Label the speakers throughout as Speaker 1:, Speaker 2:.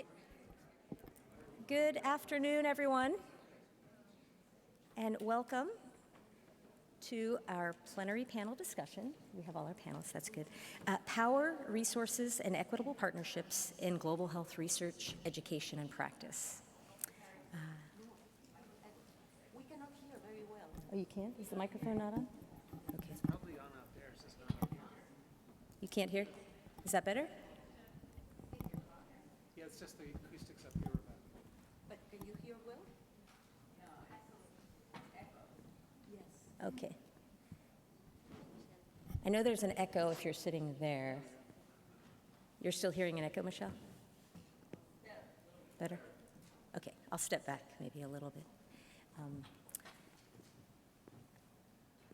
Speaker 1: right. Good afternoon, everyone, and welcome to our plenary panel discussion. We have all our panelists, that's good. Power, Resources, and Equitable Partnerships in Global Health Research, Education, and Practice. We cannot hear very well. Oh, you can't? Is the microphone not on? Okay.
Speaker 2: It's probably on out there, it's just not up here.
Speaker 1: You can't hear? Is that better?
Speaker 2: Yeah, it's just the acoustics up here are bad.
Speaker 1: But can you hear well? Yes. Okay. I know there's an echo if you're sitting there. You're still hearing an echo, Michelle? Better? Okay, I'll step back maybe a little bit.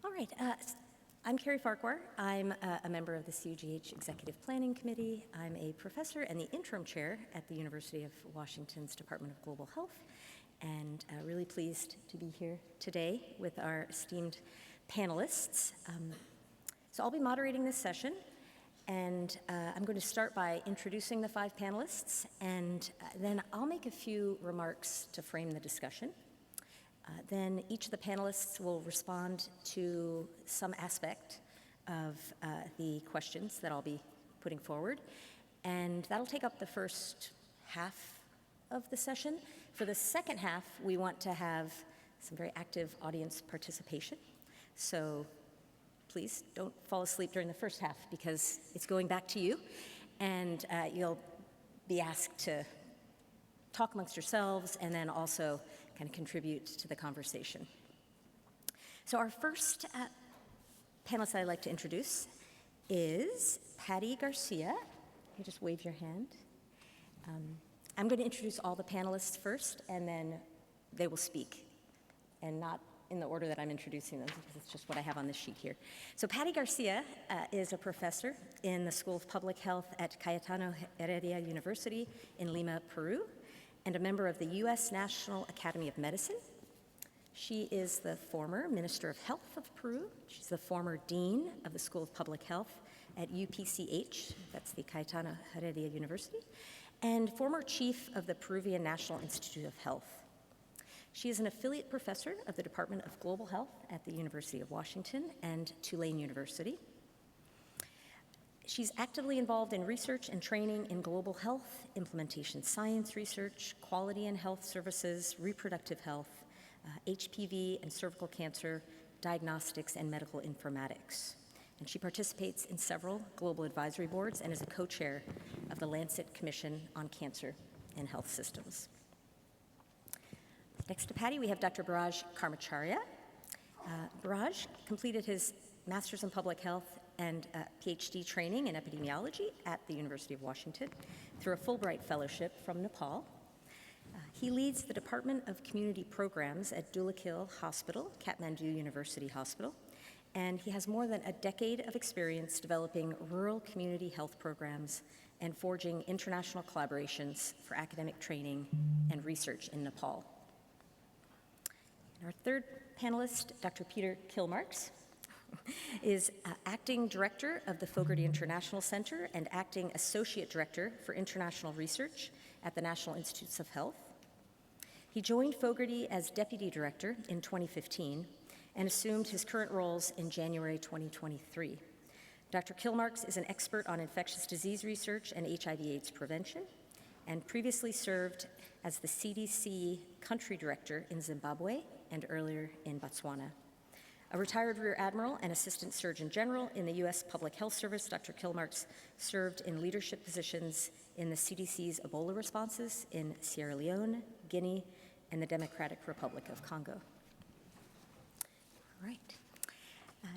Speaker 1: All right, I'm Carrie Farquhar. I'm a member of the CUGH Executive Planning Committee. I'm a professor and the interim chair at the University of Washington's Department of Global Health, and really pleased to be here today with our esteemed panelists. So I'll be moderating this session, and I'm going to start by introducing the 5 panelists, and then I'll make a few remarks to frame the discussion. Then each of the panelists will respond to some aspect of the questions that I'll be putting forward, and that'll take up the first half of the session. For the second half, we want to have some very active audience participation. So please don't fall asleep during the first half because it's going back to you, and you'll be asked to talk amongst yourselves and then also kind of contribute to the conversation. So our first panelist I'd like to introduce is Patty Garcia. You just wave your hand. I'm going to introduce all the panelists first, and then they will speak, and not in the order that I'm introducing them, because it's just what I have on this sheet here. So Patty Garcia is a professor in the School of Public Health at Cayetano Heredia University in Lima, Peru, and a member of the U.S. National Academy of Medicine. She is the former Minister of Health of Peru. She's the former Dean of the School of Public Health at UPCH, that's the Cayetano Heredia University, and former Chief of the Peruvian National Institute of Health. She is an affiliate professor of the Department of Global Health at the University of Washington and Tulane University. She's actively involved in research and training in global health, implementation science research, quality and health services, reproductive health, HPV and cervical cancer, diagnostics, and medical informatics. And she participates in several global advisory boards and is a co-chair of the Lancet Commission on Cancer and Health Systems. Next to Patty, we have Dr. Biraj Karmacharya. Biraj completed his Master's in Public Health and PhD training in epidemiology at the University of Washington through a Fulbright Fellowship from Nepal. He leads the Department of Community Programs at Dulakil Hospital, Kathmandu University Hospital, and he has more than a decade of experience developing rural community health programs and forging international collaborations for academic training and research in Nepal. And our third panelist, Dr. Peter Kilmarks, is Acting Director of the Fogarty International Center and Acting Associate Director for International Research at the National Institutes of Health. He joined Fogarty as Deputy Director in 2015 and assumed his current roles in January 2023. Dr. Kilmarks is an expert on infectious disease research and HIV/AIDS prevention, and previously served as the CDC Country Director in Zimbabwe and earlier in Botswana. A retired Rear Admiral and Assistant Surgeon General in the U.S. Public Health Service, Dr. Kilmarks served in leadership positions in the CDC's Ebola responses in Sierra Leone, Guinea, and the Democratic Republic of Congo. All right.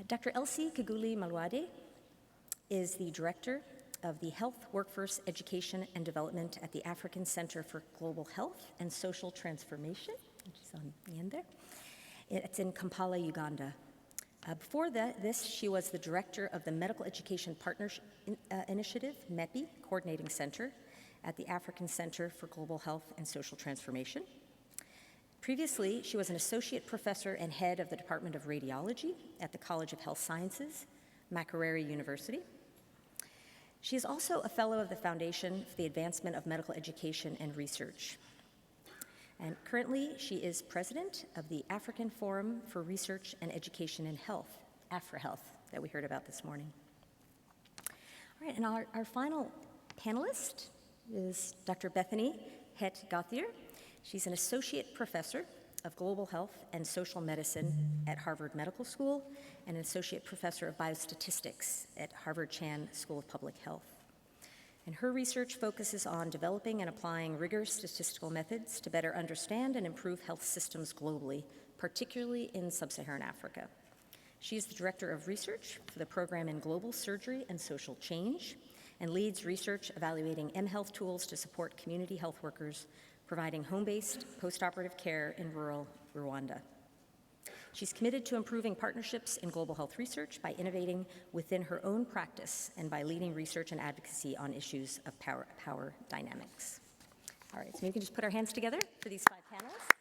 Speaker 1: Dr. Elsie Kiguli Malwade is the Director of the Health, Workforce, Education, and Development at the African Center for Global Health and Social Transformation, which is on the end there. It's in Kampala, Uganda. Before this, she was the director of the Medical Education Partnership Initiative, MEPI, Coordinating Center at the African Center for Global Health and Social Transformation. Previously, she was an associate professor and head of the Department of Radiology at the College of Health Sciences, Makerere University. She is also a fellow of the Foundation for the Advancement of Medical Education and Research. And currently, she is president of the African Forum for Research and Education in Health, AfriHealth, that we heard about this morning. All right, and our final panelist is Dr. Bethany Het-Gauthier. She's an associate professor of global health and social medicine at Harvard Medical School and an associate professor of biostatistics at Harvard Chan School of Public Health. And her research focuses on developing and applying rigorous statistical methods to better understand and improve health systems globally, particularly in sub-Saharan Africa. She is the director of research for the program in global surgery and social change and leads research evaluating mHealth tools to support community health workers providing home-based post-operative care in rural Rwanda. She's committed to improving partnerships in global health research by innovating within her own practice and by leading research and advocacy on issues of power dynamics. All right, so maybe we can just put our hands together for these 5 panelists.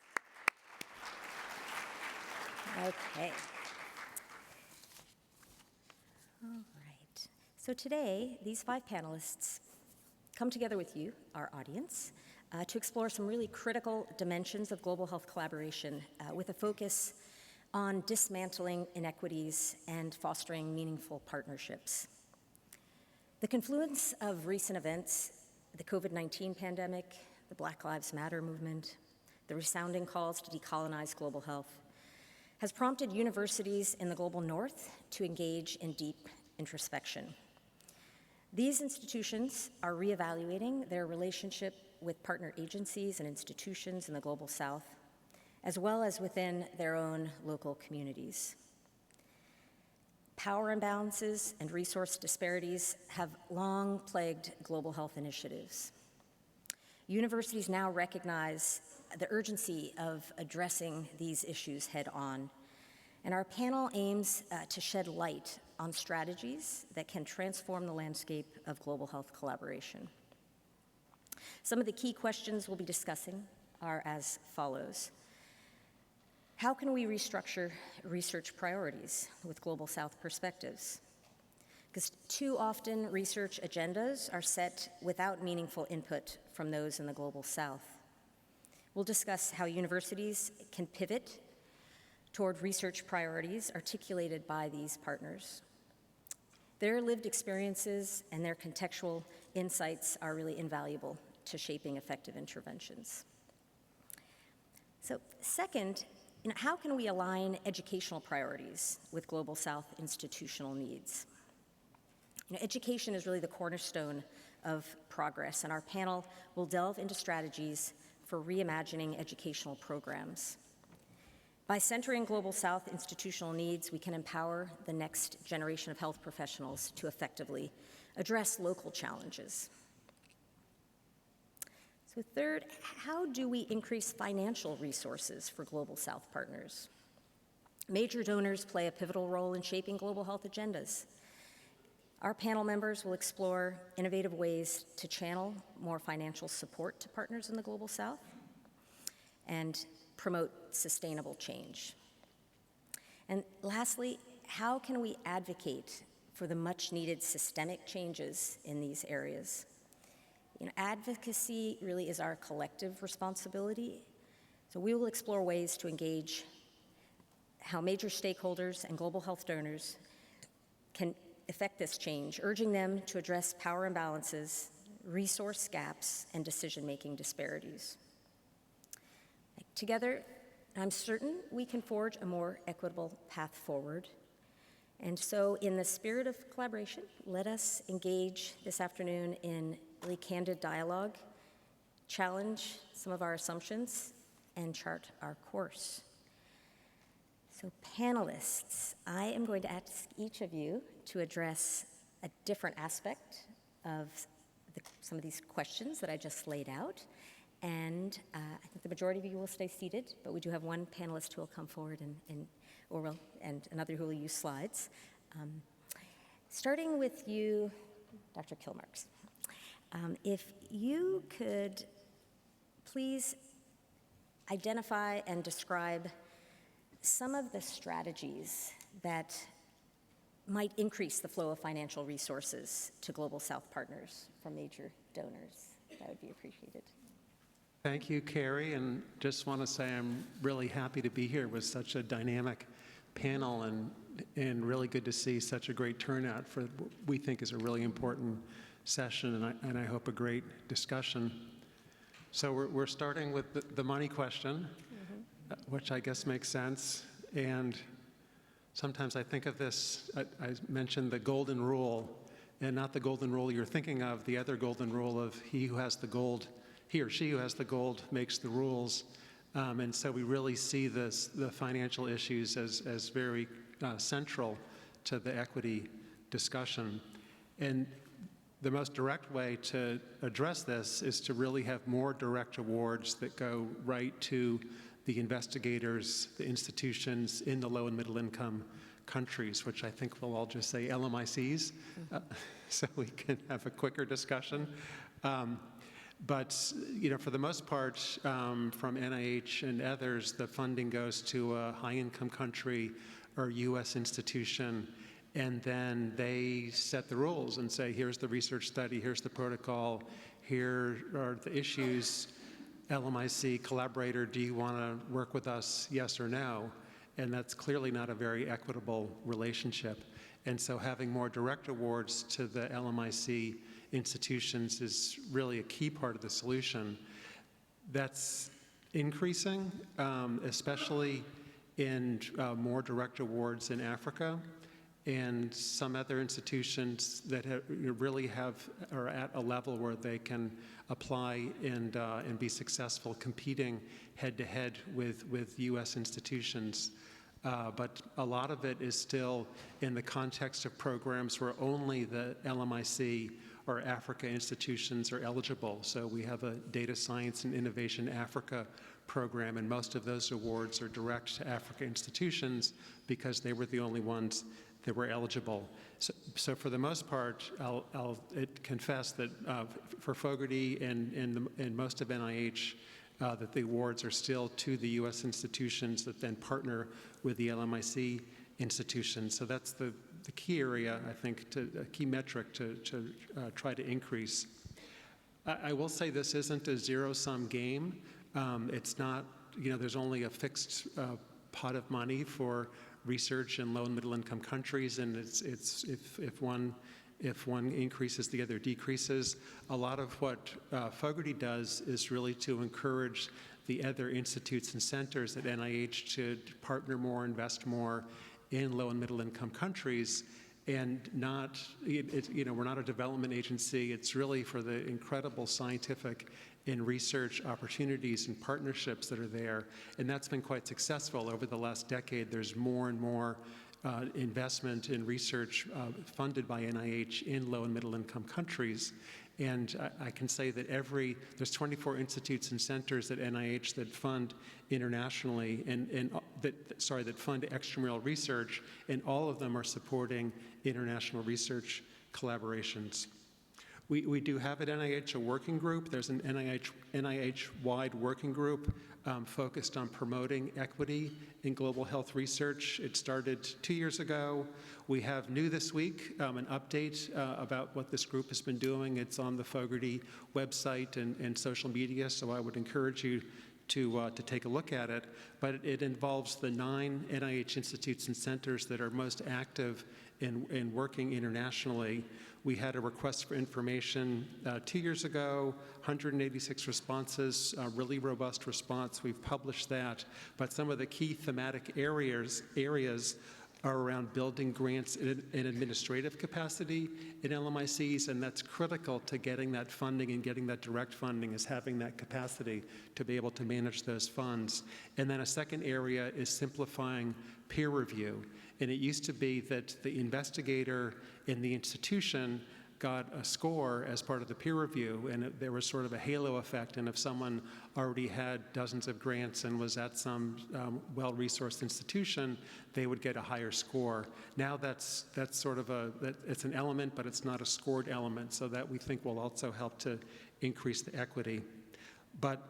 Speaker 1: Okay. All right. So today, these 5 panelists come together with you, our audience, to explore some really critical dimensions of global health collaboration with a focus on dismantling inequities and fostering meaningful partnerships. The confluence of recent events, the COVID-19 pandemic, the Black Lives Matter movement, the resounding calls to decolonize global health, has prompted universities in the global north to engage in deep introspection. These institutions are reevaluating their relationship with partner agencies and institutions in the global south, as well as within their own local communities. Power imbalances and resource disparities have long plagued global health initiatives. Universities now recognize the urgency of addressing these issues head on, and our panel aims to shed light on strategies that can transform the landscape of global health collaboration. Some of the key questions we'll be discussing are as follows. How can we restructure research priorities with Global South perspectives? Because too often research agendas are set without meaningful input from those in the Global South. We'll discuss how universities can pivot toward research priorities articulated by these partners. Their lived experiences and their contextual insights are really invaluable to shaping effective interventions. So second, how can we align educational priorities with Global South institutional needs? Education is really the cornerstone of progress, and our panel will delve into strategies for reimagining educational programs. By centering Global South institutional needs, we can empower the next generation of health professionals to effectively address local challenges. So third, how do we increase financial resources for Global South partners? Major donors play a pivotal role in shaping global health agendas. Our panel members will explore innovative ways to channel more financial support to partners in the Global South and promote sustainable change. And lastly, how can we advocate for the much-needed systemic changes in these areas? Advocacy really is our collective responsibility, so we will explore ways to engage how major stakeholders and global health donors can effect this change, urging them to address power imbalances, resource gaps, and decision-making disparities. Together, I'm certain we can forge a more equitable path forward. And so, in the spirit of collaboration, let us engage this afternoon in really candid dialogue, challenge some of our assumptions, and chart our course. So panelists, I am going to ask each of you to address a different aspect of some of these questions that I just laid out. And I think the majority of you will stay seated, but we do have one panelist who will come forward and another who will use slides. Starting with you, Dr. Kilmarks. If you could please identify and describe some of the strategies that might increase the flow of financial resources to Global South partners from major donors. That would be appreciated.
Speaker 3: Thank you, Carrie, and just want to say I'm really happy to be here with such a dynamic panel and really good to see such a great turnout for what we think is a really important session and I hope a great discussion. So we're starting with the money question, which I guess makes sense. And sometimes I think of this, I mentioned the golden rule, and not the golden rule you're thinking of, the other golden rule of he or she who has the gold makes the rules. And so we really see the financial issues as very central to the equity discussion. And the most direct way to address this is to really have more direct awards that go right to the investigators, the institutions in the low and middle income countries, which I think we'll all just say LMICs, so we can have a quicker discussion. But for the most part, from NIH and others, the funding goes to a high-income country or U.S. institution, and then they set the rules and say, here's the research study, here's the protocol, here are the issues. LMIC collaborator, do you want to work with us, yes or no? And that's clearly not a very equitable relationship. And so having more direct awards to the LMIC institutions is really a key part of the solution. That's increasing, especially in more direct awards in Africa and some other institutions that are at a level where they can apply and be successful competing head-to-head with U.S. institutions. But a lot of it is still in the context of programs where only the LMIC or Africa institutions are eligible. So we have a Data Science and Innovation Africa program, and most of those awards are direct to Africa institutions because they were the only ones that were eligible. So for the most part, I'll confess that for Fogarty and most of NIH, that the awards are still to the U.S. institutions that then partner with the LMIC institutions. So that's the key area, I think, a key metric to try to increase. I will say this isn't a zero-sum game. It's not, there's only a fixed pot of money for research in low and middle income countries, and it's if one increases, the other decreases. A lot of what Fogarty does is really to encourage the other institutes and centers at NIH to partner more, invest more in low and middle income countries, and we're not a development agency. It's really for the incredible scientific and research opportunities and partnerships that are there, and that's been quite successful over the last decade. There's more and more investment in research funded by NIH in low and middle income countries. And I can say that there's 24 institutes and centers at NIH that fund internationally that fund extramural research, and all of them are supporting international research collaborations. We do have at NIH a working group. There's an NIH-wide working group focused on promoting equity in global health research. It started 2 years ago. We have new this week, an update about what this group has been doing. It's on the Fogarty website and social media, so I would encourage you to take a look at it. But it involves the 9 NIH institutes and centers that are most active in working internationally. We had a request for information 2 years ago, 186 responses, really robust response. We've published that. But some of the key thematic areas are around building grants in administrative capacity in LMICs, and that's critical to getting that funding and getting that direct funding, is having that capacity to be able to manage those funds. And then a second area is simplifying peer review. And it used to be that the investigator in the institution got a score as part of the peer review, and there was sort of a halo effect, and if someone already had dozens of grants and was at some well-resourced institution, they would get a higher score. Now that's sort of it's an element, but it's not a scored element, so that we think will also help to increase the equity. But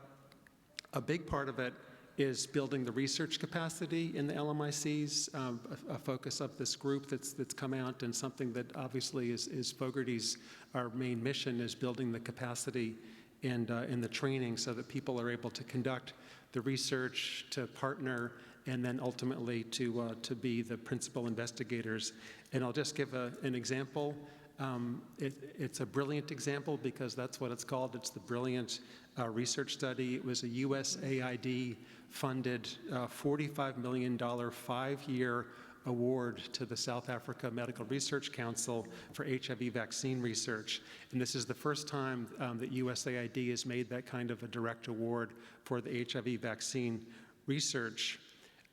Speaker 3: a big part of it is building the research capacity in the LMICs, a focus of this group that's come out, and something that obviously is Fogarty's, our main mission, is building the capacity and in the training so that people are able to conduct the research, to partner, and then ultimately to be the principal investigators. And I'll just give an example. It's a brilliant example because that's what it's called. It's the Brilliant Research Study. It was a USAID-funded $45 million 5-year award to the South Africa Medical Research Council for HIV vaccine research. And this is the first time that USAID has made that kind of a direct award for the HIV vaccine research.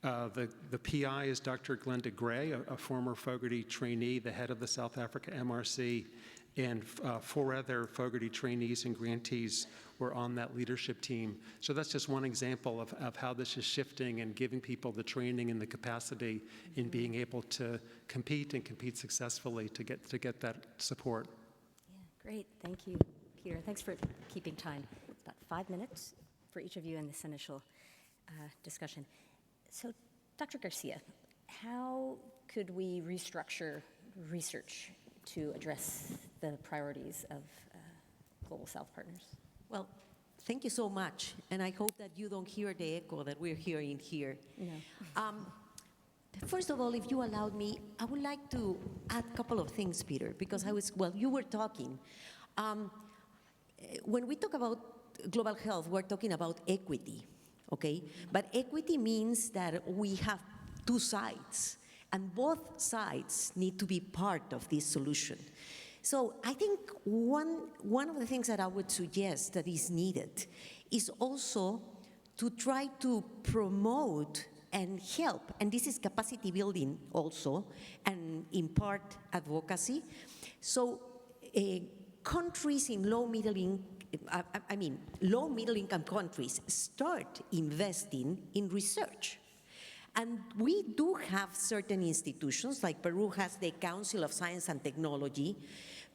Speaker 3: The PI is Dr. Glenda Gray, a former Fogarty trainee, the head of the South Africa MRC, and 4 other Fogarty trainees and grantees were on that leadership team. So that's just one example of how this is shifting and giving people the training and the capacity in being able to compete and compete successfully to get that support.
Speaker 1: Yeah, great. Thank you, Peter. Thanks for keeping time. It's about 5 minutes for each of you in this initial discussion. So, Dr. Garcia, how could we restructure research to address the priorities of Global South Partners?
Speaker 4: Well, thank you so much, and I hope that you don't hear the echo that we're hearing here.
Speaker 1: No.
Speaker 4: First of all, if you allowed me, I would like to add a couple of things, Peter, because you were talking. When we talk about global health, we're talking about equity, okay? But equity means that we have 2 sides, and both sides need to be part of this solution. So I think one of the things that I would suggest that is needed is also to try to promote and help, and this is capacity building also, and in part advocacy. So countries in low middle income countries start investing in research. And we do have certain institutions, like Peru has the Council of Science and Technology,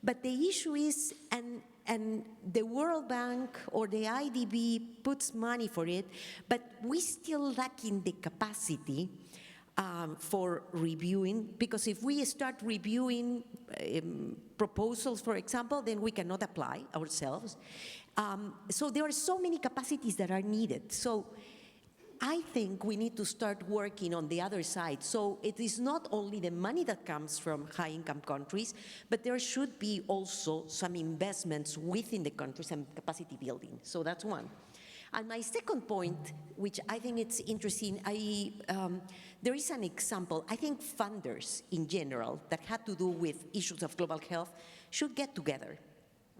Speaker 4: but the issue is, and the World Bank or the IDB puts money for it, but we still lack in the capacity for reviewing, because if we start reviewing proposals, for example, then we cannot apply ourselves. So there are so many capacities that are needed. So I think we need to start working on the other side. So it is not only the money that comes from high-income countries, but there should be also some investments within the countries and capacity building. So that's one. And my second point, which I think it's interesting, there is an example. I think funders in general that had to do with issues of global health should get together.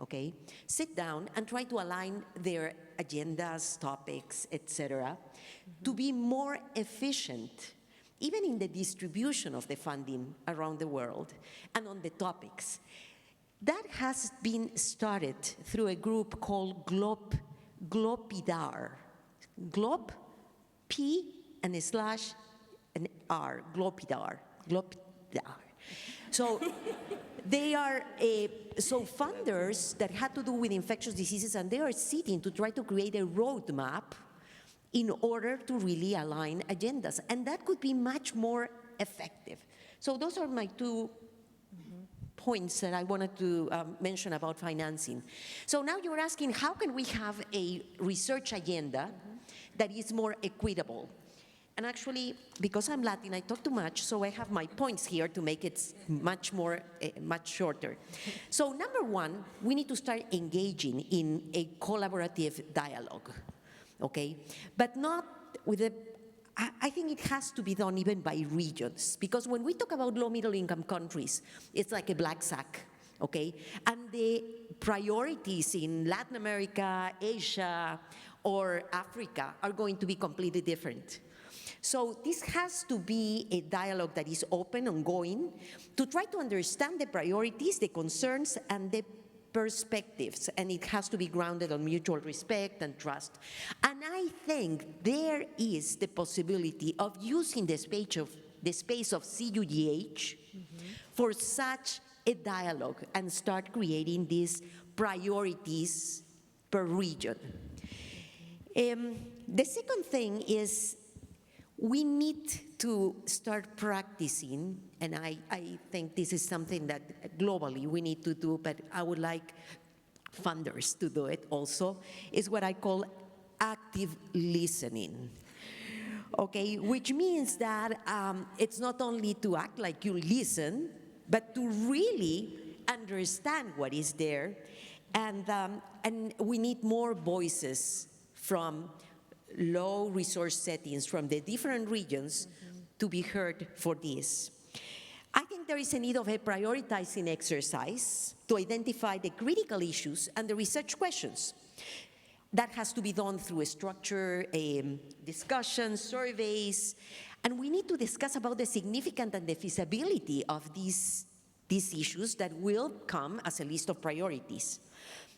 Speaker 4: Okay, sit down and try to align their agendas, topics, etc., to be more efficient, even in the distribution of the funding around the world and on the topics. That has been started through a group called Glopidar. Glob, P and slash and R, Glopidar. So they are so funders that had to do with infectious diseases, and they are sitting to try to create a roadmap in order to really align agendas, and that could be much more effective. So those are my 2 points that I wanted to mention about financing. So now you're asking, how can we have a research agenda that is more equitable? And actually, because I'm Latin, I talk too much, so I have my points here to make it much shorter. So number 1, we need to start engaging in a collaborative dialogue, okay? But not with I think it has to be done even by regions, because when we talk about low middle income countries, it's like a black sack, okay? And the priorities in Latin America, Asia, or Africa are going to be completely different. So this has to be a dialogue that is open, ongoing, to try to understand the priorities, the concerns, and the perspectives, and it has to be grounded on mutual respect and trust. And I think there is the possibility of using the space of CUGH for such a dialogue and start creating these priorities per region. The second thing is we need to start practicing, and I think this is something that globally we need to do, but I would like funders to do it also, is what I call active listening. Okay, which means that it's not only to act like you listen, but to really understand what is there, and we need more voices from low resource settings from the different regions to be heard for this. I think there is a need of a prioritizing exercise to identify the critical issues and the research questions. That has to be done through a structure, discussions, surveys, and we need to discuss about the significance and the feasibility of these issues that will come as a list of priorities.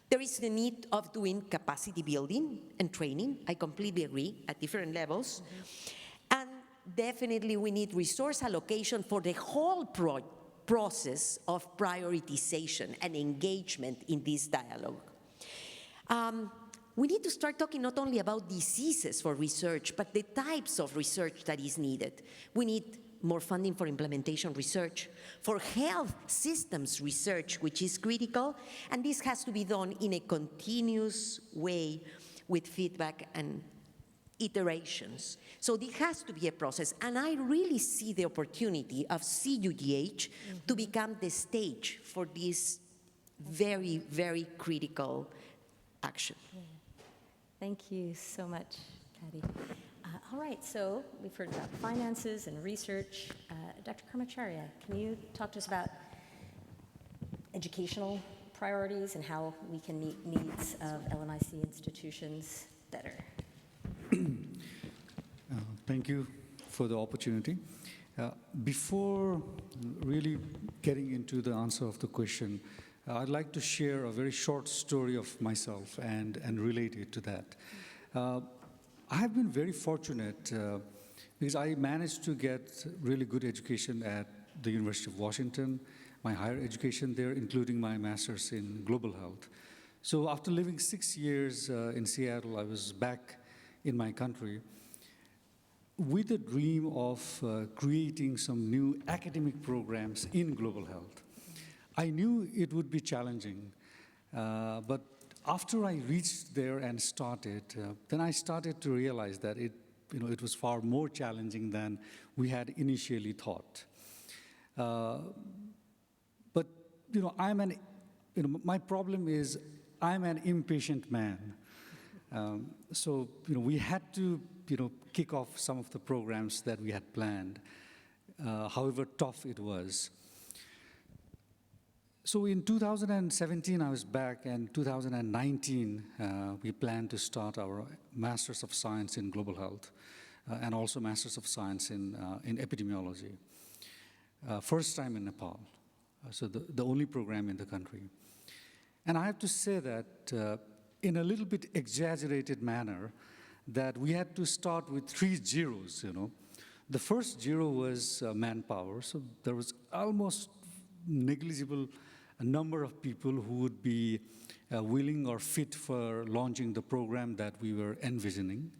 Speaker 4: There is the need of doing capacity building and training, I completely agree, at different levels. And definitely we need resource allocation for the whole process of prioritization and engagement in this dialogue. We need to start talking not only about diseases for research, but the types of research that is needed. We need more funding for implementation research, for health systems research, which is critical, and this has to be done in a continuous way with feedback and iterations. So this has to be a process, and I really see the opportunity of CUGH to become the stage for this very, very critical action.
Speaker 1: Yeah. Thank you so much, Patty. All right, so we've heard about finances and research. Dr. Karmacharya, can you talk to us about educational priorities and how we can meet needs of LMIC institutions better?
Speaker 5: Thank you for the opportunity. Before really getting into the answer of the question, I'd like to share a very short story of myself and relate it to that. I have been very fortunate because I managed to get really good education at the University of Washington, my higher education there, including my master's in global health. So after living 6 years in Seattle, I was back in my country with a dream of creating some new academic programs in global health. I knew it would be challenging, but after I reached there and started, then I started to realize that it was far more challenging than we had initially thought. But my problem is I'm an impatient man. So we had to kick off some of the programs that we had planned, however tough it was. So in 2017, I was back, and 2019, we planned to start our Masters of Science in Global Health and also Masters of Science in Epidemiology. First time in Nepal, so the only program in the country. And I have to say that in a little bit exaggerated manner, that we had to start with 3 zeros, The first zero was manpower, so there was almost negligible a number of people who would be willing or fit for launching the program that we were envisioning.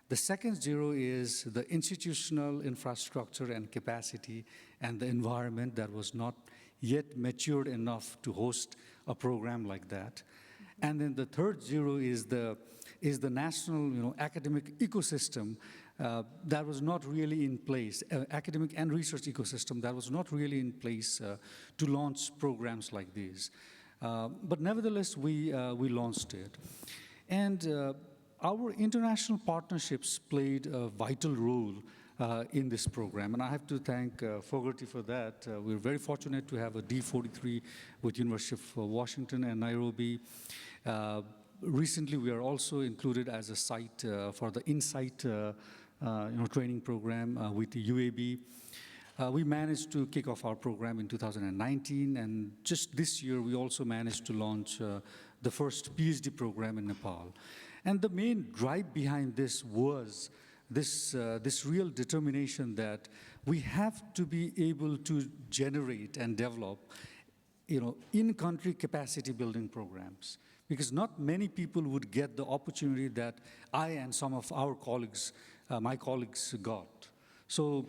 Speaker 5: The second zero is the institutional infrastructure and capacity and the environment that was not yet matured enough to host a program like that. And then the third zero is the national academic ecosystem that was not really in place, academic and research ecosystem that was not really in place to launch programs like these. But nevertheless, we launched it. And our international partnerships played a vital role in this program. And I have to thank Fogarty for that. We're very fortunate to have a D43 with University of Washington and Nairobi. Recently, we are also included as a site for the Insight training program with the UAB. We managed to kick off our program in 2019, and just this year we also managed to launch the first PhD program in Nepal. And the main drive behind this was this real determination that we have to be able to generate and develop in-country capacity building programs. because not many people would get the opportunity that I and some of our colleagues, my colleagues got. So,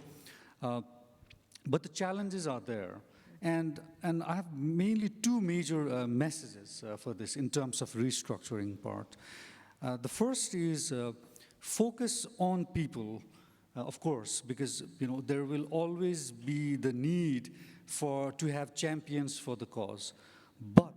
Speaker 5: but the challenges are there. And I have mainly two major messages for this in terms of restructuring part. The first is focus on people, of course, because there will always be the need to have champions for the cause, but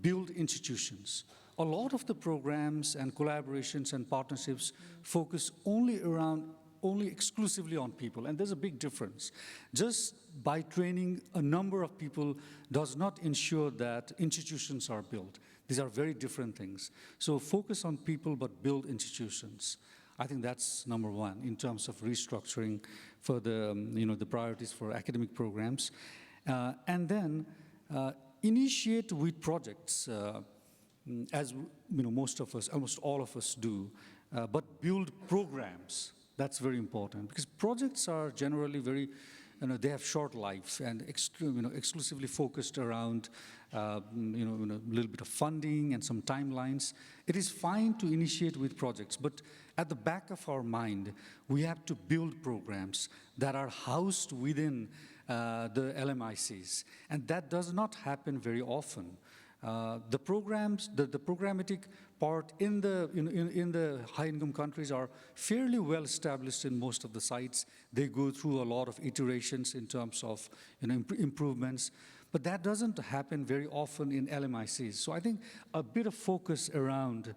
Speaker 5: build institutions. A lot of the programs and collaborations and partnerships focus only exclusively on people, and there's a big difference. Just by training a number of people does not ensure that institutions are built. These are very different things. So focus on people, but build institutions. I think that's number one in terms of restructuring for the, the priorities for academic programs. And then initiate with projects, as most of us, almost all of us do, but build programs. That's very important because projects are generally very, they have short life and exclusively focused around, a little bit of funding and some timelines. It is fine to initiate with projects, but at the back of our mind, we have to build programs that are housed within the LMICs, and that does not happen very often. The programs, the programmatic part in the high-income countries are fairly well established in most of the sites. They go through a lot of iterations in terms of improvements, but that doesn't happen very often in LMICs. So I think a bit of focus around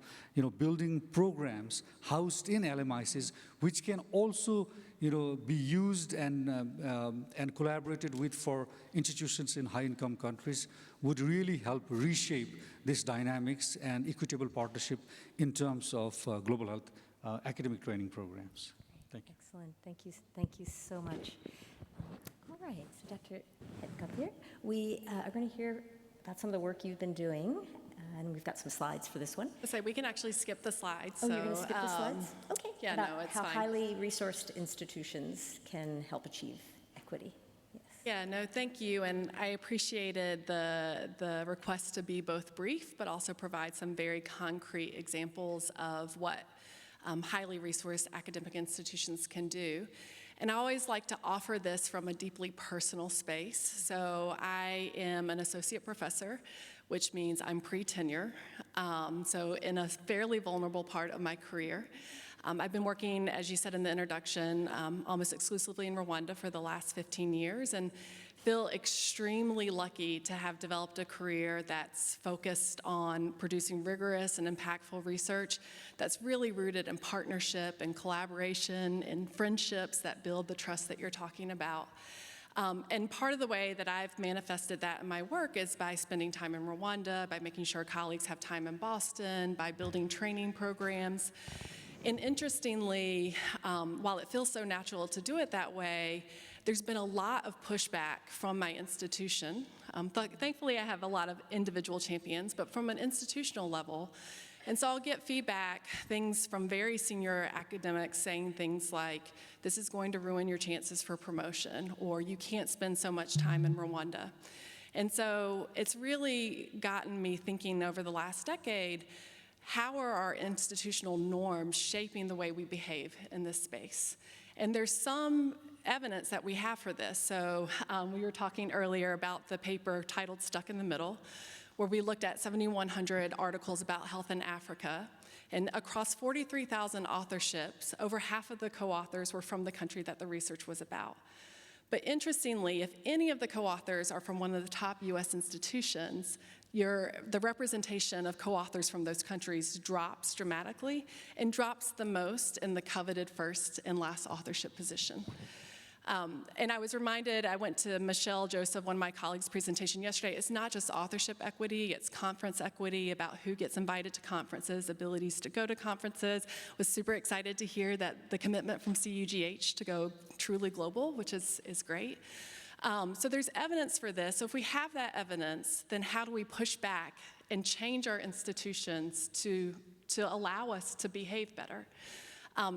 Speaker 5: building programs housed in LMICs, which can also be used and collaborated with for institutions in high-income countries would really help reshape this dynamics and equitable partnership in terms of global health academic training programs. Thank you.
Speaker 1: Excellent. Thank you so much. All right, so Dr. Kapir, we are going to hear about some of the work you've been doing, and we've got some slides for this one.
Speaker 6: So we can actually skip the slides.
Speaker 1: Oh, you're going to skip the slides? Okay.
Speaker 6: Yeah,
Speaker 1: about
Speaker 6: no, it's
Speaker 1: how
Speaker 6: fine.
Speaker 1: highly resourced institutions can help achieve equity. Yes.
Speaker 6: Yeah, no, thank you, and I appreciated the request to be both brief, but also provide some very concrete examples of what highly resourced academic institutions can do. And I always like to offer this from a deeply personal space. So I am an associate professor, which means I'm pre-tenure, so in a fairly vulnerable part of my career. I've been working, as you said in the introduction, almost exclusively in Rwanda for the last 15 years and feel extremely lucky to have developed a career that's focused on producing rigorous and impactful research that's really rooted in partnership and collaboration and friendships that build the trust that you're talking about. And part of the way that I've manifested that in my work is by spending time in Rwanda, by making sure colleagues have time in Boston, by building training programs. And interestingly, while it feels so natural to do it that way, there's been a lot of pushback from my institution. Thankfully, I have a lot of individual champions, but from an institutional level. And so I'll get feedback, things from very senior academics saying things like, this is going to ruin your chances for promotion, or you can't spend so much time in Rwanda. And so it's really gotten me thinking over the last decade, how are our institutional norms shaping the way we behave in this space? And there's some evidence that we have for this. So we were talking earlier about the paper titled Stuck in the Middle, where we looked at 7,100 articles about health in Africa. And across 43,000 authorships, over half of the co-authors were from the country that the research was about. But interestingly, if any of the co-authors are from one of the top US institutions, the representation of co-authors from those countries drops dramatically and drops the most in the coveted first and last authorship position. And I was reminded, I went to Michelle Joseph, one of my colleagues' presentation yesterday. It's not just authorship equity, it's conference equity about who gets invited to conferences, abilities to go to conferences. Was super excited to hear that the commitment from CUGH to go truly global, which is great. So there's evidence for this. So if we have that evidence, then how do we push back and change our institutions to allow us to behave better?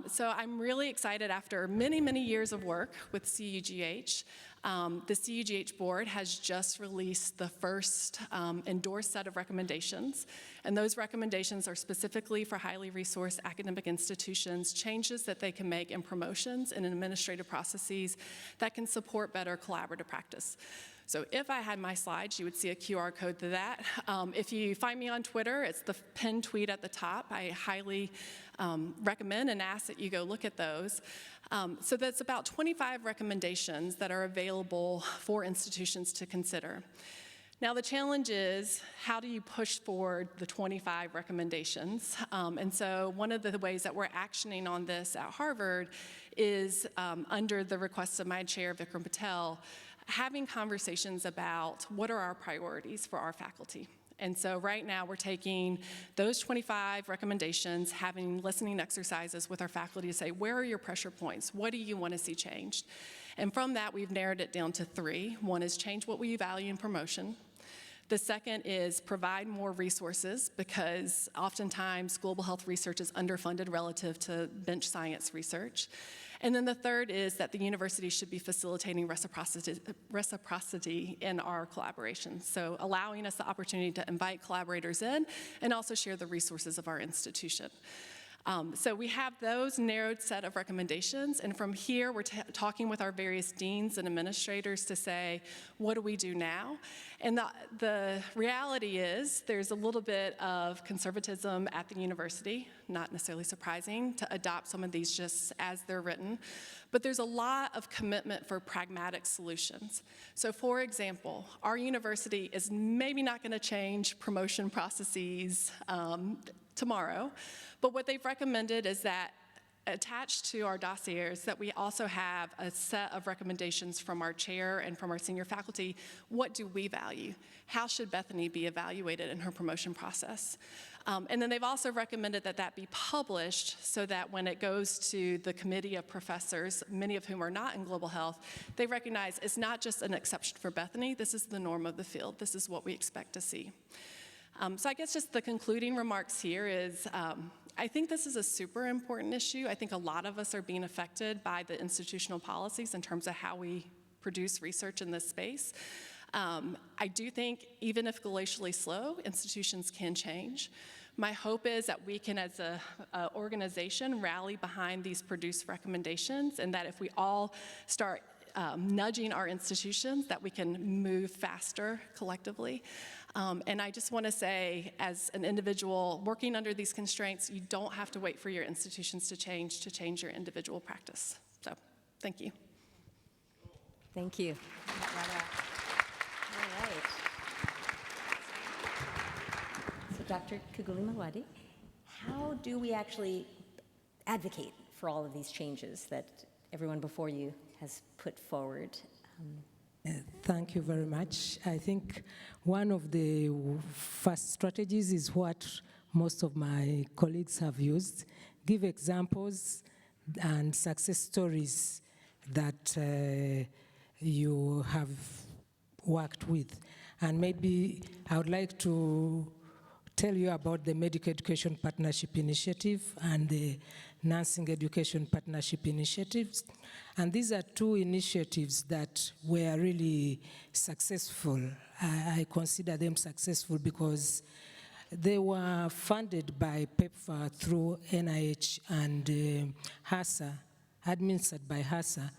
Speaker 6: So I'm really excited after many, many years of work with CUGH. The CUGH board has just released the first endorsed set of recommendations, and those recommendations are specifically for highly resourced academic institutions, changes that they can make in promotions and in administrative processes that can support better collaborative practice. So if I had my slides, you would see a QR code to that. If you find me on Twitter, it's the pinned tweet at the top. I highly recommend and ask that you go look at those. So that's about 25 recommendations that are available for institutions to consider. Now the challenge is, how do you push forward the 25 recommendations? And so one of the ways that we're actioning on this at Harvard is under the request of my chair, Vikram Patel, having conversations about what are our priorities for our faculty. And so right now we're taking those 25 recommendations, having listening exercises with our faculty to say, where are your pressure points? What do you want to see changed? And from that, we've narrowed it down to 3. One is change what we value in promotion. The second is provide more resources, because oftentimes global health research is underfunded relative to bench science research. And then the third is that the university should be facilitating reciprocity in our collaboration. So allowing us the opportunity to invite collaborators in and also share the resources of our institution. So we have those narrowed set of recommendations, and from here we're talking with our various deans and administrators to say, what do we do now? And the reality is there's a little bit of conservatism at the university, not necessarily surprising, to adopt some of these just as they're written, but there's a lot of commitment for pragmatic solutions. So for example, our university is maybe not going to change promotion processes tomorrow, but what they've recommended is that attached to our dossiers that we also have a set of recommendations from our chair and from our senior faculty. What do we value? How should Bethany be evaluated in her promotion process? And then they've also recommended that that be published so that when it goes to the committee of professors, many of whom are not in global health, they recognize it's not just an exception for Bethany, this is the norm of the field. This is what we expect to see. So I guess just the concluding remarks here is, I think this is a super important issue. I think a lot of us are being affected by the institutional policies in terms of how we produce research in this space. I do think even if glacially slow, institutions can change. My hope is that we can, as an organization, rally behind these produced recommendations, and that if we all start nudging our institutions, that we can move faster collectively. And I just want to say, as an individual working under these constraints, you don't have to wait for your institutions to change your individual practice. So, thank you.
Speaker 1: Thank you. All right. So, Dr. Kugulima-Wadi, how do we actually advocate for all of these changes that everyone before you has put forward?
Speaker 7: Thank you very much. I think one of the first strategies is what most of my colleagues have used. Give examples and success stories that you have worked with. And maybe I would like to tell you about the Medical Education Partnership Initiative and the Nursing Education Partnership Initiatives. And these are two initiatives that were really successful. I consider them successful because they were funded by PEPFAR through NIH and HASA, administered by HASA.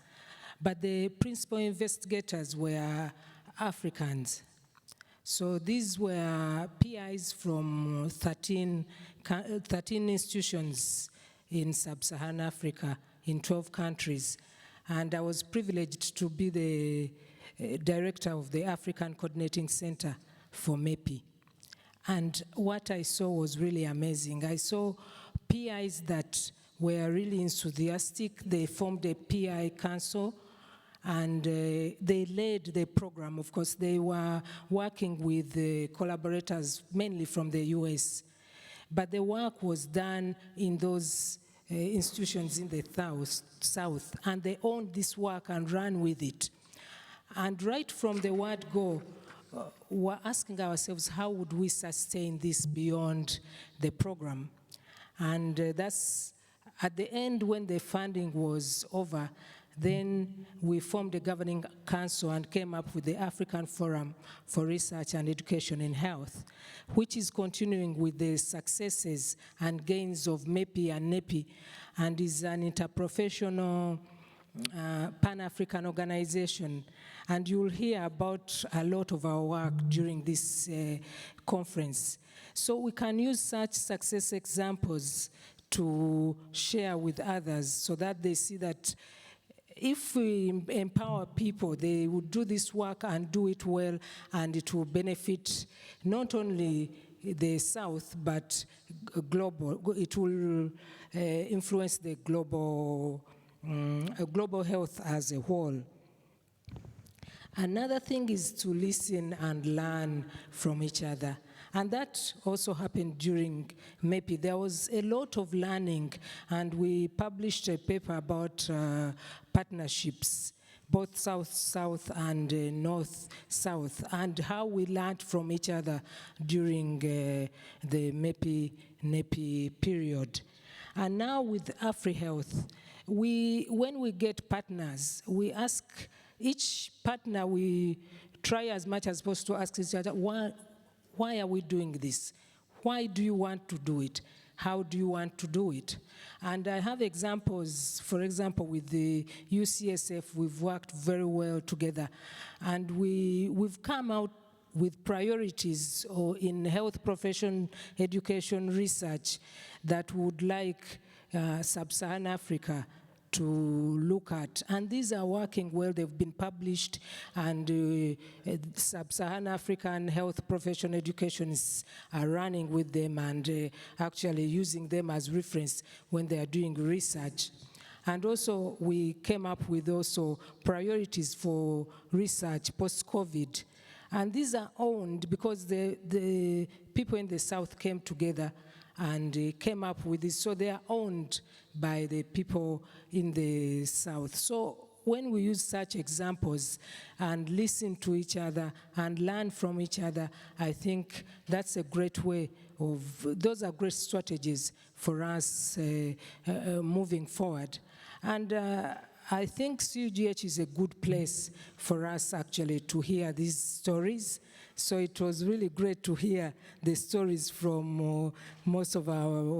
Speaker 7: But the principal investigators were Africans. So these were PIs from 13 institutions in sub-Saharan Africa in 12 countries. And I was privileged to be the director of the African Coordinating Center for MEPI. And what I saw was really amazing. I saw PIs that were really enthusiastic. They formed a PI council, and they led the program. Of course, they were working with collaborators mainly from the US. But the work was done in those institutions in the south, and they owned this work and ran with it. And right from the word go, we're asking ourselves, how would we sustain this beyond the program? And that's At the end, when the funding was over, then we formed a governing council and came up with the African Forum for Research and Education in Health, which is continuing with the successes and gains of MEPI and NEPI, and is an interprofessional Pan-African organization. And you'll hear about a lot of our work during this conference. So we can use such success examples to share with others so that they see that if we empower people, they will do this work and do it well, and it will benefit not only the South, but global. It will influence the global health as a whole. Another thing is to listen and learn from each other. And that also happened during MEPI. There was a lot of learning, and we published a paper about partnerships, both South-South and North-South, and how we learned from each other during the MEPI period. And now with AfriHealth, when we get partners, we ask each partner, we try as much as possible to ask each other, why are we doing this? Why do you want to do it? How do you want to do it? And I have examples, for example, with the UCSF, we've worked very well together. And we've come out with priorities in health profession, education, research that would like Sub-Saharan Africa to look at. And these are working well. They've been published, and Sub-Saharan African health profession educationists are running with them and actually using them as reference when they are doing research. And also, we came up with also priorities for research post-COVID. And these are owned because the people in the South came together and came up with this. So they are owned by the people in the South. So when we use such examples and listen to each other and learn from each other, I think that's a great way of, those are great strategies for us moving forward. And I think CUGH is a good place for us actually to hear these stories. So it was really great to hear the stories from most of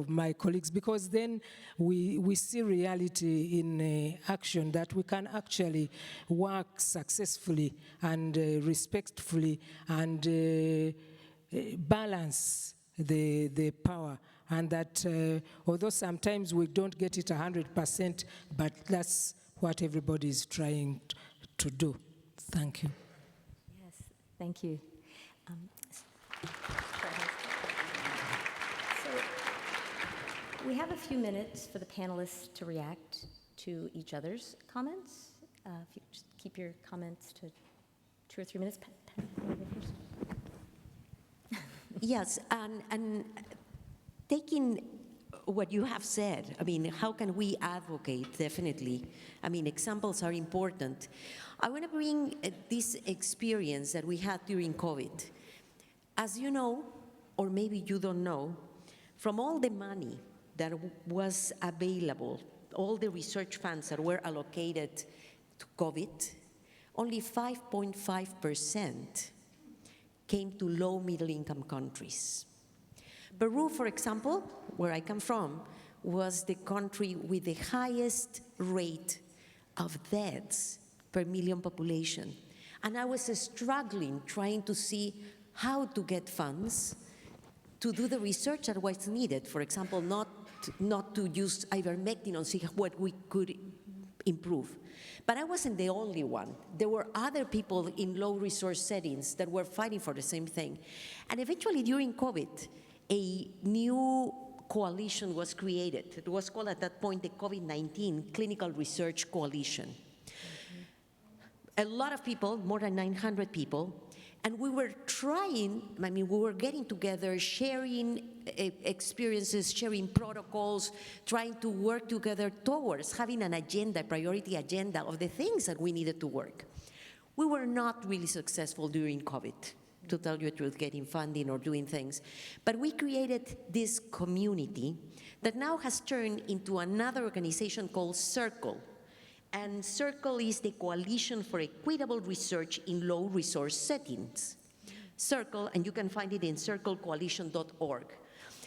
Speaker 7: my colleagues, because then we see reality in action, that we can actually work successfully and respectfully and balance the power. And that although sometimes we don't get it 100%, but that's what everybody is trying to do. Thank you.
Speaker 1: Yes, thank you. So we have a few minutes for the panelists to react to each other's comments. If you just keep your comments to 2 or 3 minutes.
Speaker 4: Yes, and taking what you have said, I mean, how can we advocate? Definitely. I mean, examples are important. I want to bring this experience that we had during COVID. As you know, or maybe you don't know, from all the money that was available, all the research funds that were allocated to COVID, only 5.5% came to low middle-income countries. Peru, for example, where I come from, was the country with the highest rate of deaths per million population. And I was struggling trying to see how to get funds to do the research that was needed. For example, not to use ivermectin and see what we could improve. But I wasn't the only one. There were other people in low resource settings that were fighting for the same thing. And eventually during COVID, a new coalition was created. It was called at that point the COVID-19 Clinical Research Coalition. A lot of people, more than 900 people, and we were trying, I mean, we were getting together, sharing experiences, sharing protocols, trying to work together towards having an agenda, priority agenda of the things that we needed to work. We were not really successful during COVID. to tell you the truth, getting funding or doing things. But we created this community that now has turned into another organization called CIRCLE. And CIRCLE is the Coalition for Equitable Research in Low Resource Settings. CIRCLE, and you can find it in circlecoalition.org.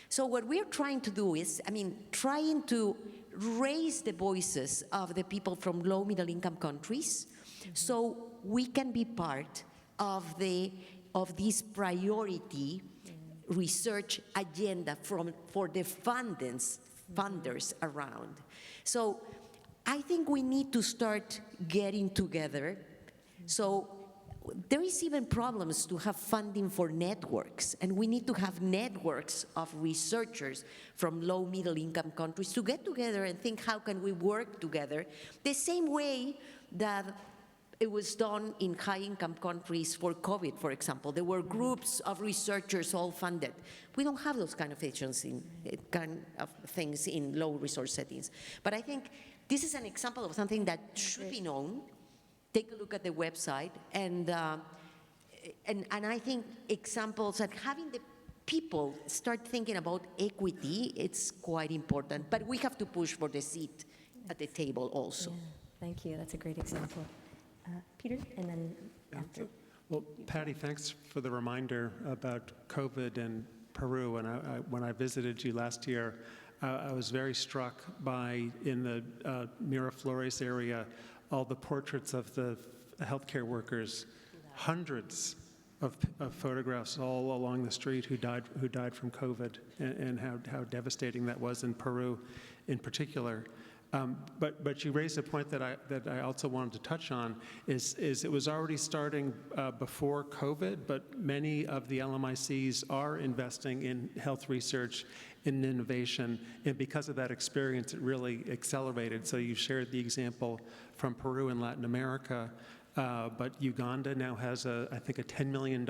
Speaker 4: So what we're trying to do is, trying to raise the voices of the people from low middle income countries so we can be part of this priority research agenda for the funders around. So I think we need to start getting together. So there is even problems to have funding for networks, and we need to have networks of researchers from low middle income countries to get together and think, how can we work together? The same way that it was done in high-income countries for COVID, for example. There were groups of researchers all funded. We don't have those kind of things in low-resource settings. But I think this is an example of something that should be known. Take a look at the website, and I think examples and having the people start thinking about equity, it's quite important. But we have to push for the seat at the table also.
Speaker 1: Yeah, thank you. That's a great example. Peter, and then after.
Speaker 3: Well, Patty, thanks for the reminder about COVID and Peru. And when I visited you last year, I was very struck by, in the Miraflores area, all the portraits of the healthcare workers, hundreds of photographs all along the street who died from COVID, and how devastating that was in Peru in particular. But you raised a point that I also wanted to touch on, is it was already starting before COVID, but many of the LMICs are investing in health research, in innovation, and because of that experience, it really accelerated. So you shared the example from Peru and Latin America, but Uganda now has, I think, a $10 million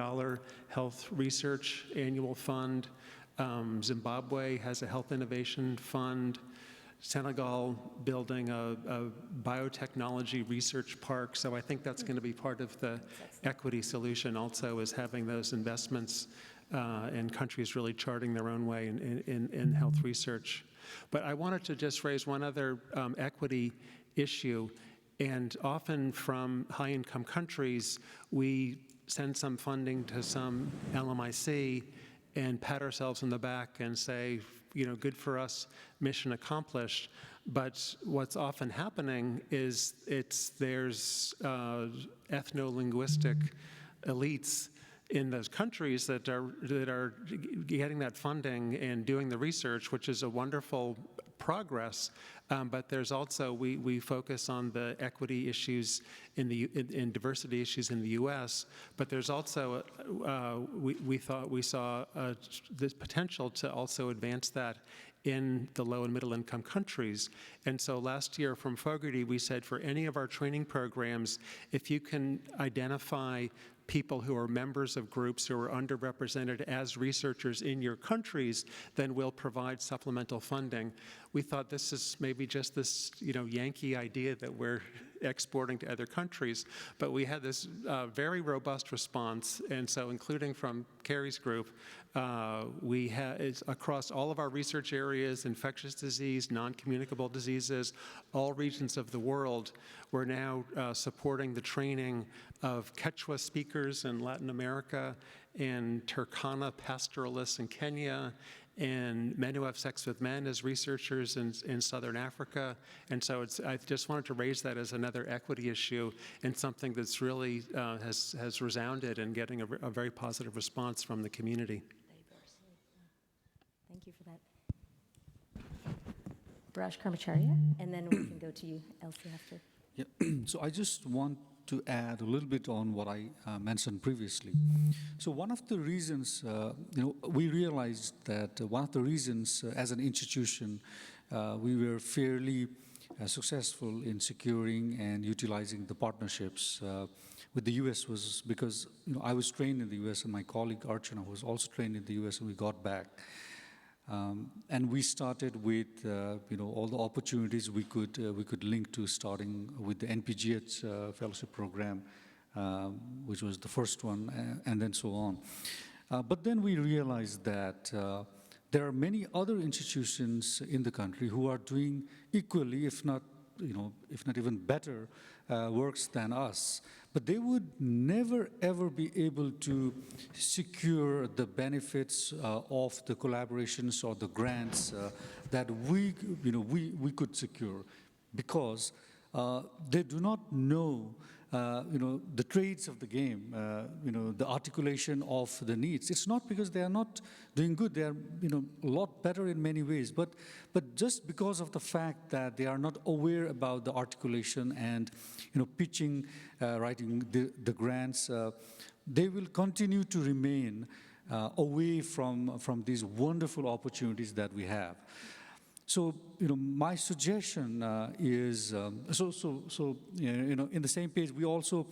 Speaker 3: health research annual fund. Zimbabwe has a health innovation fund. Senegal building a biotechnology research park. So I think that's going to be part of the equity solution also, is having those investments and countries really charting their own way in health research. But I wanted to just raise one other equity issue. And often from high-income countries, we send some funding to some LMIC and pat ourselves on the back and say, good for us, mission accomplished. But what's often happening is there's ethno-linguistic elites in those countries that are getting that funding and doing the research, which is a wonderful progress. But there's also, we focus on the equity issues in diversity issues in the U.S., but there's also, we saw this potential to also advance that in the low and middle income countries. And so last year from Fogarty, we said for any of our training programs, if you can identify people who are members of groups who are underrepresented as researchers in your countries, then we'll provide supplemental funding. We thought this is maybe just this, Yankee idea that we're exporting to other countries, but we had this very robust response, and so including from Carrie's group, we had across all of our research areas, infectious disease, non-communicable diseases, all regions of the world, we're now supporting the training of Quechua speakers in Latin America and Turkana pastoralists in Kenya, and men who have sex with men as researchers in Southern Africa. And so I just wanted to raise that as another equity issue and something that's really has resounded and getting a very positive response from the community.
Speaker 1: Thank you for that. Raj Karmacharya, and then we can go to you, Elsie, after.
Speaker 5: Yeah. So I just want to add a little bit on what I mentioned previously. So one of the reasons, we realized that one of the reasons as an institution we were fairly successful in securing and utilizing the partnerships with the US was because I was trained in the US and my colleague Archana was also trained in the US, and we got back. And we started with all the opportunities we could link to, starting with the NPGH fellowship program, which was the first one, and then so on. But then we realized that there are many other institutions in the country who are doing equally, if not even better works than us. But they would never, ever be able to secure the benefits of the collaborations or the grants that we could secure, because they do not know the trades of the game, the articulation of the needs. It's not because they are not doing good. They are, a lot better in many ways. But just because of the fact that they are not aware about the articulation and, pitching, writing the grants, they will continue to remain away from these wonderful opportunities that we have. So, my suggestion is, in the same page, we also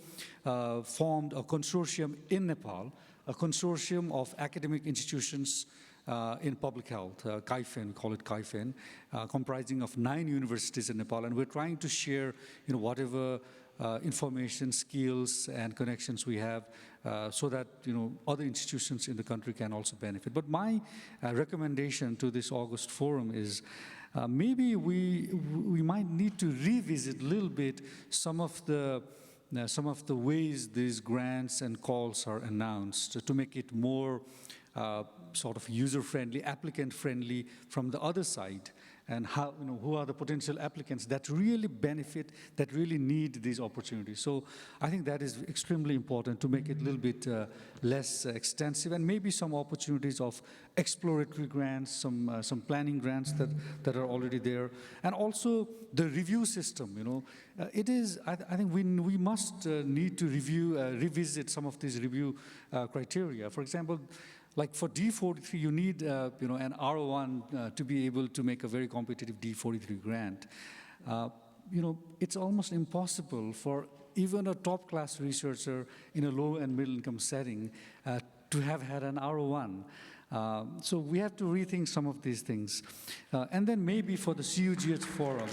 Speaker 5: formed a consortium in Nepal, a consortium of academic institutions in public health, CUGH, we call it CUGH, comprising of 9 universities in Nepal, and we're trying to share, whatever information, skills, and connections we have, so that other institutions in the country can also benefit. But my recommendation to this August forum is maybe we might need to revisit a little bit some of the ways these grants and calls are announced to make it more sort of user-friendly, applicant-friendly from the other side, and how, who are the potential applicants that really benefit, that really need these opportunities. So I think that is extremely important to make it a little bit less extensive, and maybe some opportunities of exploratory grants, some planning grants that are already there, and also the review system. It is, I think we must need to revisit some of these review criteria. For example, like for D43, you need an R01 to be able to make a very competitive D43 grant. It's almost impossible for even a top-class researcher in a low and middle-income setting to have had an R01. So we have to rethink some of these things. And then maybe for the CUGH forum.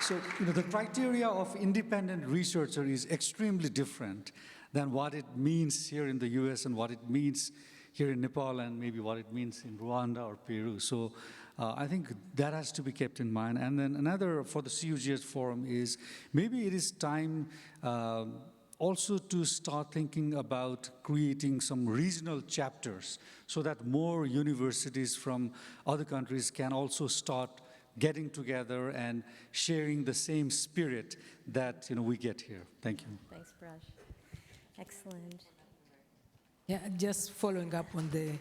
Speaker 5: So the criteria of independent researcher is extremely different than what it means here in the US and what it means here in Nepal and maybe what it means in Rwanda or Peru. So I think that has to be kept in mind. And then another for the CUGH forum is maybe it is time also to start thinking about creating some regional chapters so that more universities from other countries can also start getting together and sharing the same spirit that we get here. Thank you.
Speaker 1: Thanks, Braj. Excellent.
Speaker 7: Yeah, just following up on the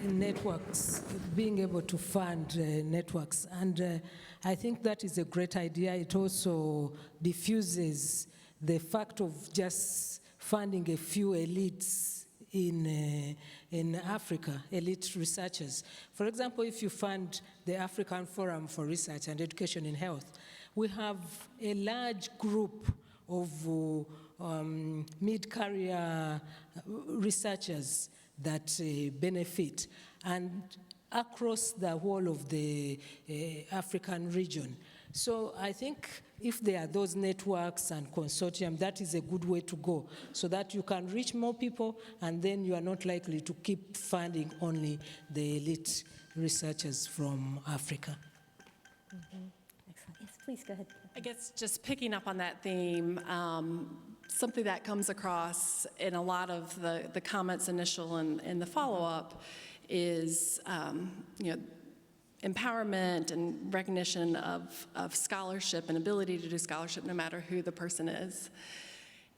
Speaker 7: networks, being able to fund networks. And I think that is a great idea. It also diffuses the fact of just funding a few elites in Africa, elite researchers. For example, if you fund the African Forum for Research and Education in Health, we have a large group of mid-career researchers that benefit, and across the whole of the African region. So I think if there are those networks and consortium, that is a good way to go, so that you can reach more people, and then you are not likely to keep funding only the elite researchers from Africa.
Speaker 1: Mm-hmm. Excellent. Yes, please, go ahead.
Speaker 6: I guess just picking up on that theme, something that comes across in a lot of the comments initial and the follow-up is, empowerment and recognition of scholarship and ability to do scholarship no matter who the person is.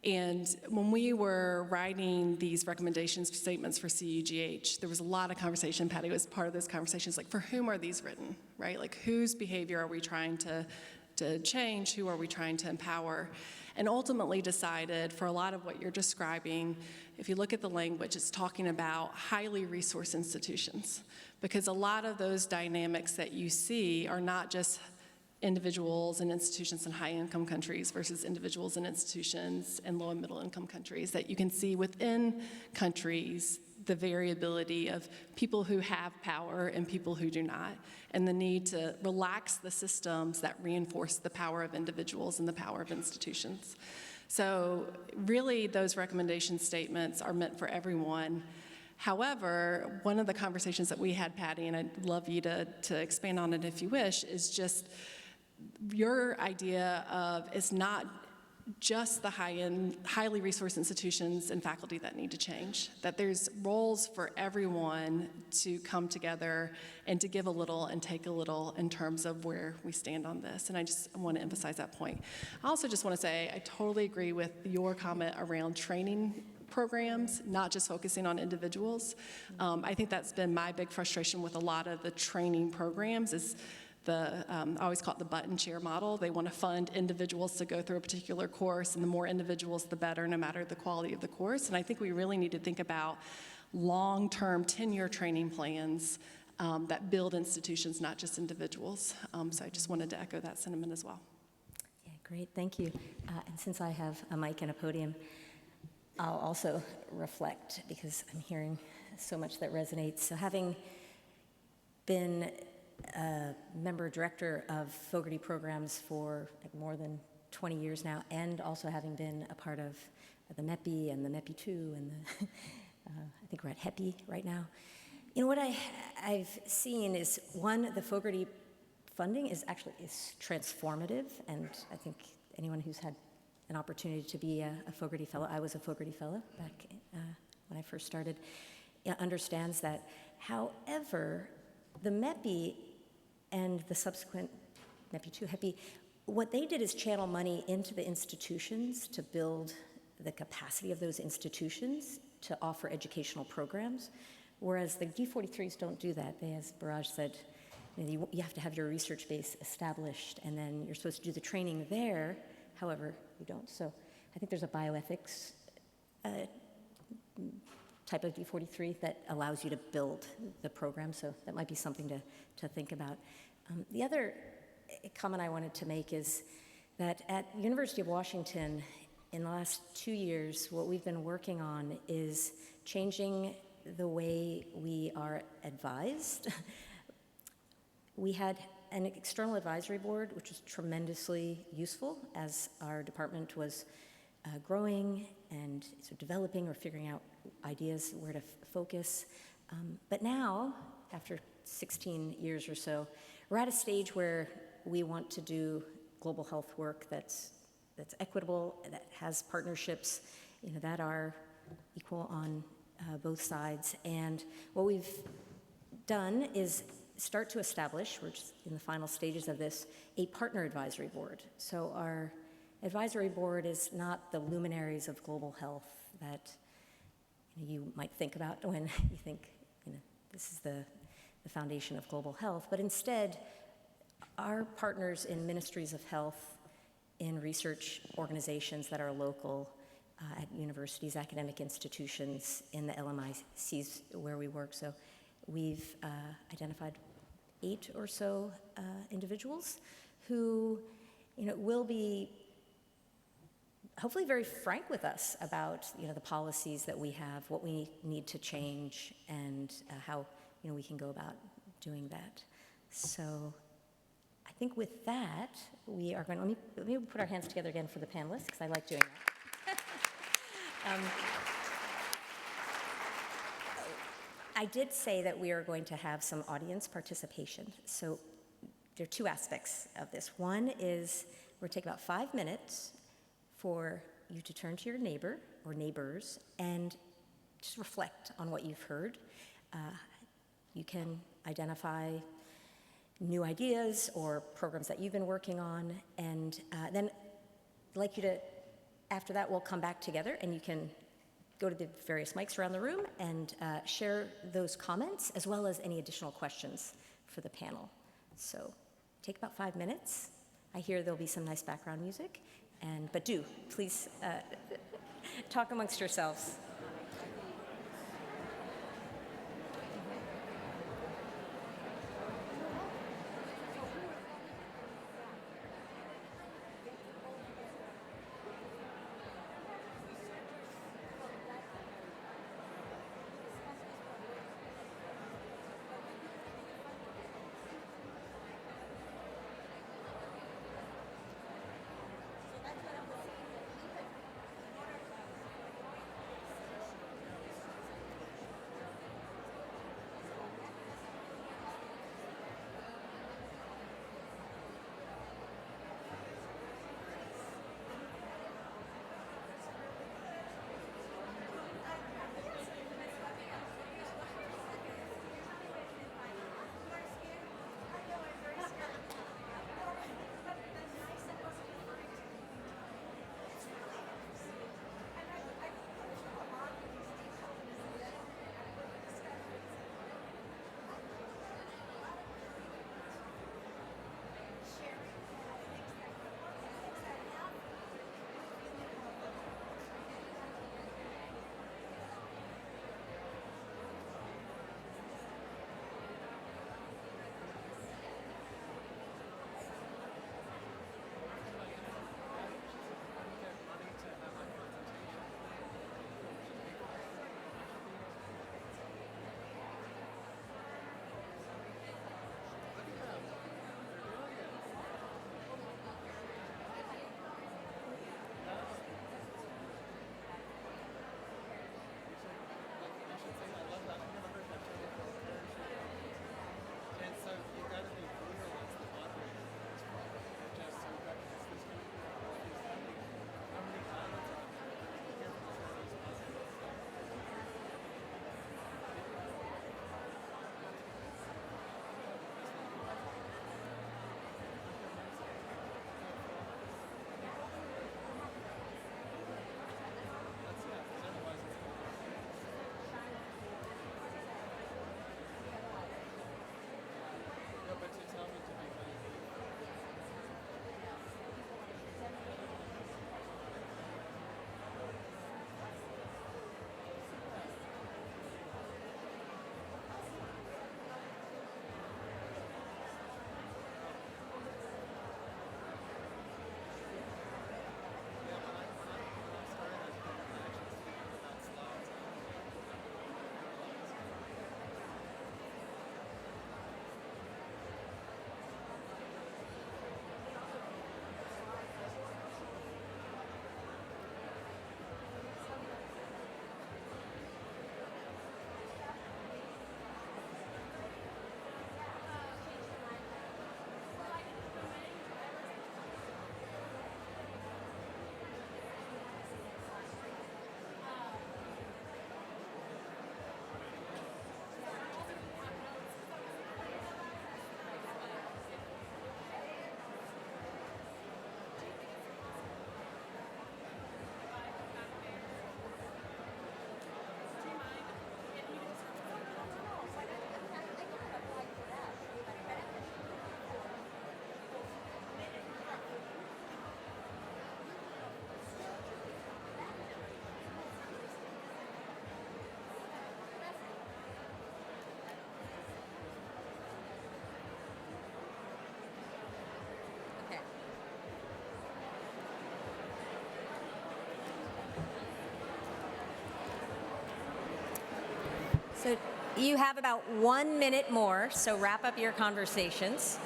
Speaker 6: And when we were writing these recommendations statements for CUGH, there was a lot of conversation. Patty was part of those conversations, like, for whom are these written, right? Like, whose behavior are we trying to change? Who are we trying to empower? And ultimately decided, for a lot of what you're describing, if you look at the language, it's talking about highly resourced institutions, because a lot of those dynamics that you see are not just individuals and institutions in high-income countries versus individuals and institutions in low and middle-income countries, that you can see within countries the variability of people who have power and people who do not, and the need to relax the systems that reinforce the power of individuals and the power of institutions. So really, those recommendation statements are meant for everyone. However, one of the conversations that we had, Patty, and I'd love you to expand on it if you wish, is just your idea of it's not just the highly resourced institutions and faculty that need to change, that there's roles for everyone to come together and to give a little and take a little in terms of where we stand on this. And I just want to emphasize that point. I also just want to say I totally agree with your comment around training programs, not just focusing on individuals. I think that's been my big frustration with a lot of the training programs is I always call it the button chair model. They want to fund individuals to go through a particular course, and the more individuals, the better, no matter the quality of the course. And I think we really need to think about long-term tenure training plans that build institutions, not just individuals. So I just wanted to echo that sentiment as well.
Speaker 1: Yeah, great, thank you. And since I have a mic and a podium, I'll also reflect because I'm hearing so much that resonates. So having been a member director of Fogarty programs for more than 20 years now, and also having been a part of the MEPI and the MEPI 2, and the, I think we're at HEPI right now. You know, what I've seen is, one, the Fogarty funding is transformative, and I think anyone who's had an opportunity to be a Fogarty Fellow, I was a Fogarty Fellow back when I first started, understands that. However, the MEPI and the subsequent MEPI 2, HEPI, what they did is channel money into the institutions to build the capacity of those institutions to offer educational programs, whereas the D43s don't do that. They, as Barraj said, you have to have your research base established, and then you're supposed to do the training there. However, you don't. So I think there's a bioethics type of D43 that allows you to build the program, so that might be something to think about. The other comment I wanted to make is that at University of Washington, in the last 2 years, what we've been working on is changing the way we are advised. We had an external advisory board, which was tremendously useful as our department was growing and sort of developing or figuring out ideas where to focus. But now, after 16 years or so, we're at a stage where we want to do global health work that's equitable, that has partnerships, that are equal on both sides. And what we've done is start to establish, we're just in the final stages of this, a partner advisory board. So our advisory board is not the luminaries of global health that you might think about when you think this is the foundation of global health, but instead our partners in ministries of health, in research organizations that are local, at universities, academic institutions, in the LMICs where we work. So we've identified 8 or so individuals who will be hopefully very frank with us about the policies that we have, what we need to change, and how we can go about doing that. So I think with that, we are going, let me put our hands together again for the panelists, because I like doing that. I did say that we are going to have some audience participation. So there are 2 aspects of this. One is we're going to take about 5 minutes for you to turn to your neighbor or neighbors and just reflect on what you've heard. You can identify new ideas or programs that you've been working on, and then I'd like you to, after that, we'll come back together and you can go to the various mics around the room and share those comments as well as any additional questions for the panel. So take about 5 minutes. I hear there'll be some nice background music, but do, please talk amongst yourselves. So you have about 1 minute more, so wrap up your conversations.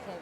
Speaker 1: Okay.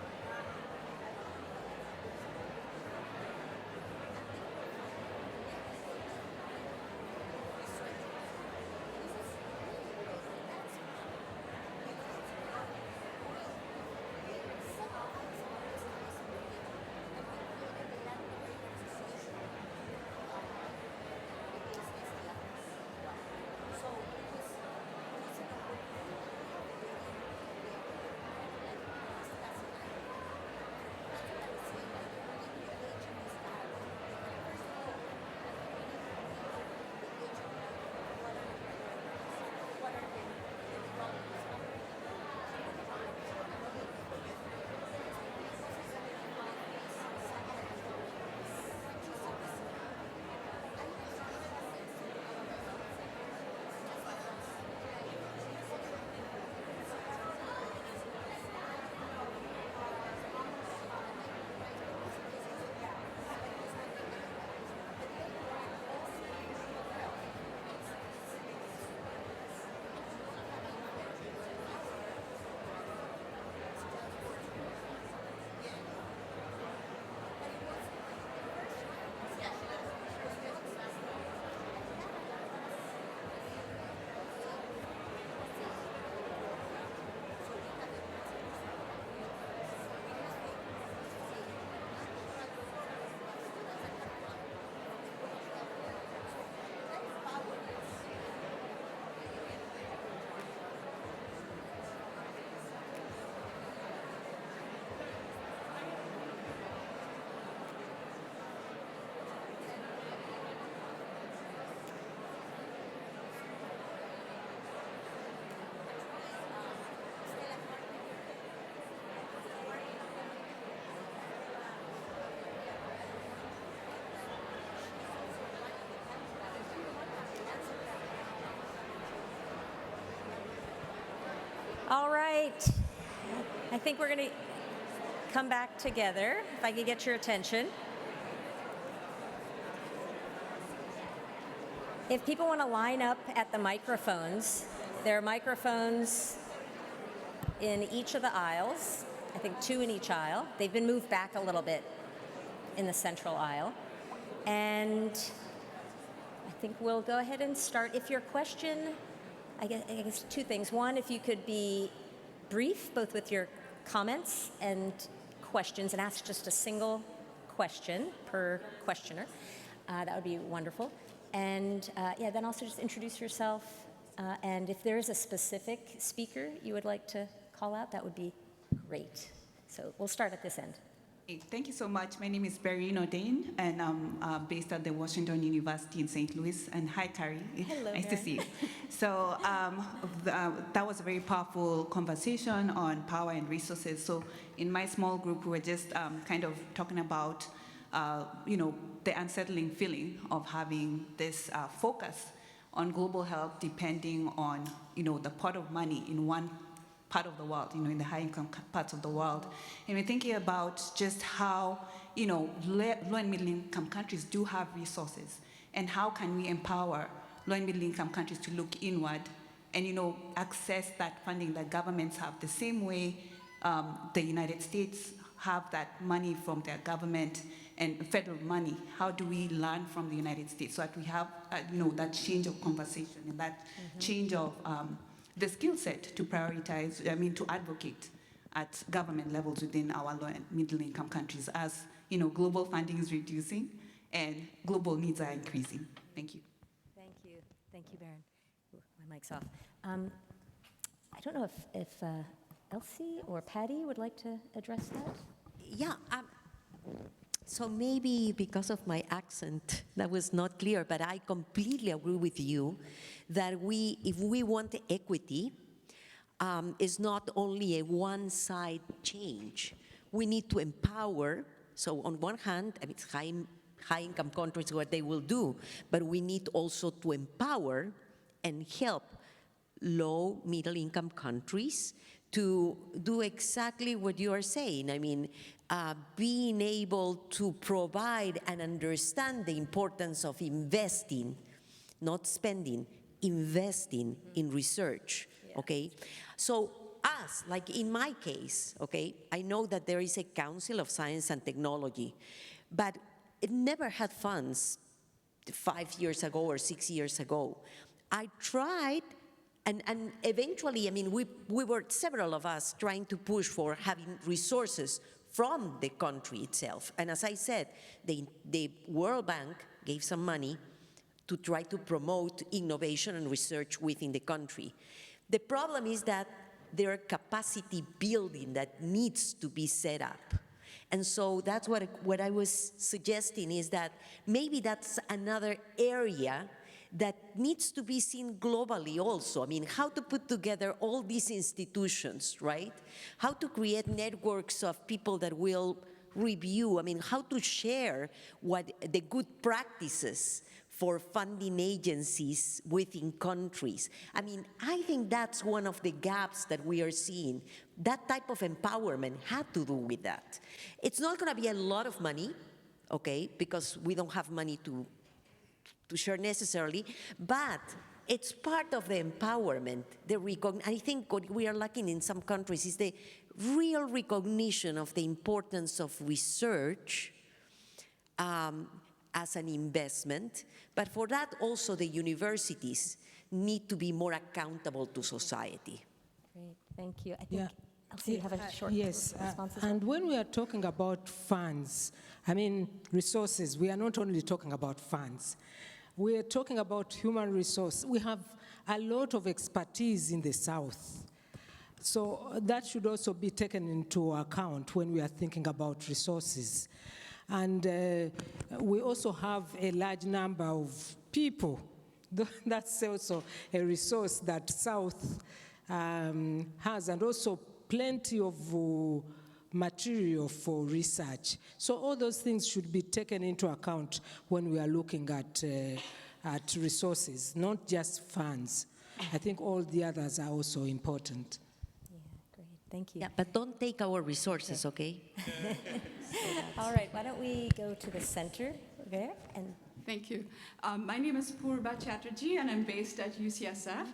Speaker 1: All right. I think we're going to come back together, if I could get your attention. If people want to line up at the microphones, there are microphones in each of the aisles. I think 2 in each aisle. They've been moved back a little bit in the central aisle. And I think we'll go ahead and start. If your question, I guess 2 things. One, if you could be brief, both with your comments and questions, and ask just a single question per questioner, that would be wonderful. And yeah, then also just introduce yourself. And if there is a specific speaker you would like to call out, that would be great. So we'll start at this end.
Speaker 8: Thank you so much. My name is Berrine O'Dane, and I'm based at the Washington University in St. Louis. And hi, Carrie.
Speaker 1: Hello,
Speaker 8: nice to
Speaker 1: Barry.
Speaker 8: see you. So that was a very powerful conversation on power and resources. So in my small group, we were just kind of talking about, the unsettling feeling of having this focus on global health depending on, the pot of money in one part of the world, in the high-income parts of the world. And we're thinking about just how, low and middle-income countries do have resources, and how can we empower low and middle-income countries to look inward and, access that funding that governments have the same way the United States have that money from their government and federal money. How do we learn from the United States so that we have, that change of conversation and that change of the skill set to prioritize, to advocate at government levels within our low and middle income countries as, global funding is reducing and global needs are increasing. Thank you.
Speaker 1: Thank you. Thank you, Baron. Ooh, my mic's off. I don't know if Elsie or Patty would like to address that.
Speaker 4: Yeah, so maybe because of my accent, that was not clear, but I completely agree with you that if we want equity, it's not only a one-side change. We need to empower. So on one hand, it's high-income countries, what they will do, but we need also to empower and help low, middle-income countries to do exactly what you are saying. I mean, being able to provide and understand the importance of investing, not spending, investing in research, okay? So us, like in my case, okay, I know that there is a Council of Science and Technology, but it never had funds 5 years ago or 6 years ago. I tried, and eventually, I mean, we were, several of us, trying to push for having resources from the country itself. And as I said, the World Bank gave some money to try to promote innovation and research within the country. The problem is that there are capacity building that needs to be set up. And so that's what I was suggesting, is that maybe that's another area that needs to be seen globally also. I mean, how to put together all these institutions, right? How to create networks of people that will review, I mean, how to share what the good practices for funding agencies within countries. I mean, I think that's one of the gaps that we are seeing. That type of empowerment had to do with that. It's not gonna be a lot of money, okay, because we don't have money to share necessarily, but it's part of the empowerment. I think what we are lacking in some countries is the real recognition of the importance of research as an investment, but for that also the universities need to be more accountable to society.
Speaker 1: Great, thank you. I think,
Speaker 7: Yeah.
Speaker 1: Elsie, you have a short
Speaker 7: Yes,
Speaker 1: response as well?
Speaker 7: and when we are talking about funds, I mean resources, we are not only talking about funds. We are talking about human resource. We have a lot of expertise in the South. So that should also be taken into account when we are thinking about resources. And we also have a large number of people. That's also a resource that South has, and also plenty of material for research. So all those things should be taken into account when we are looking at resources, not just funds. I think all the others are also important.
Speaker 1: Yeah, great, thank you.
Speaker 4: Yeah, but don't take our resources, okay?
Speaker 1: All right, why don't we go to the center there? And
Speaker 9: Thank you. My name is Purba Chatterjee, and I'm based at UCSF.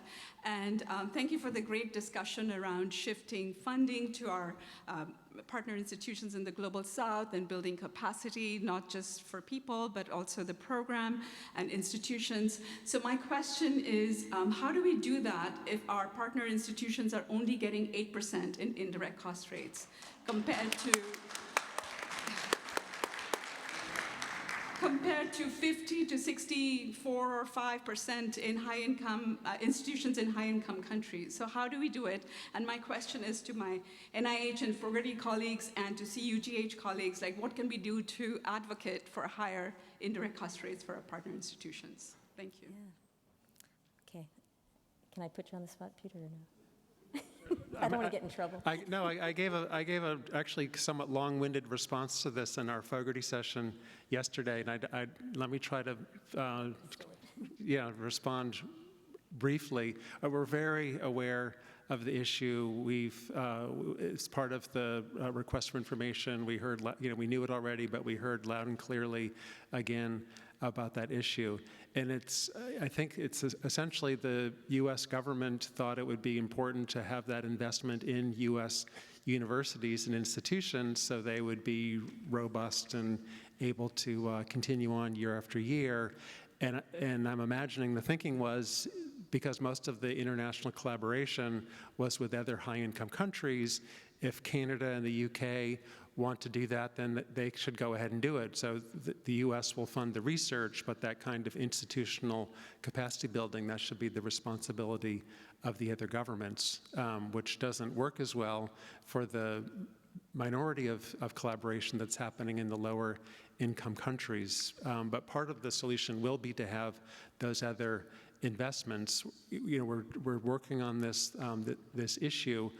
Speaker 9: And thank you for the great discussion around shifting funding to our partner institutions in the Global South and building capacity, not just for people, but also the program and institutions. So my question is, how do we do that if our partner institutions are only getting 8% in indirect cost rates compared to 50 to 64 or 5% in high-income institutions in high-income countries? So how do we do it? And my question is to my NIH and Fogarty colleagues and to CUGH colleagues, like, what can we do to advocate for higher indirect cost rates for our partner institutions? Thank you.
Speaker 1: yeah. Okay, can I put you on the spot, Peter, or no? I don't want to get in trouble.
Speaker 3: I gave a actually somewhat long-winded response to this in our Fogarty session yesterday, and let me try to respond briefly. We're very aware of the issue. It's part of the request for information. We heard, we knew it already, but we heard loud and clearly again about that issue. And I think it's essentially the U.S. government thought it would be important to have that investment in U.S. universities and institutions so they would be robust and able to continue on year after year. And I'm imagining the thinking was, because most of the international collaboration was with other high-income countries, if Canada and the UK want to do that, then they should go ahead and do it. So the US will fund the research, but that kind of institutional capacity building, that should be the responsibility of the other governments, which doesn't work as well for the minority of collaboration that's happening in the lower income countries. But part of the solution will be to have those other investments. We're working on this issue.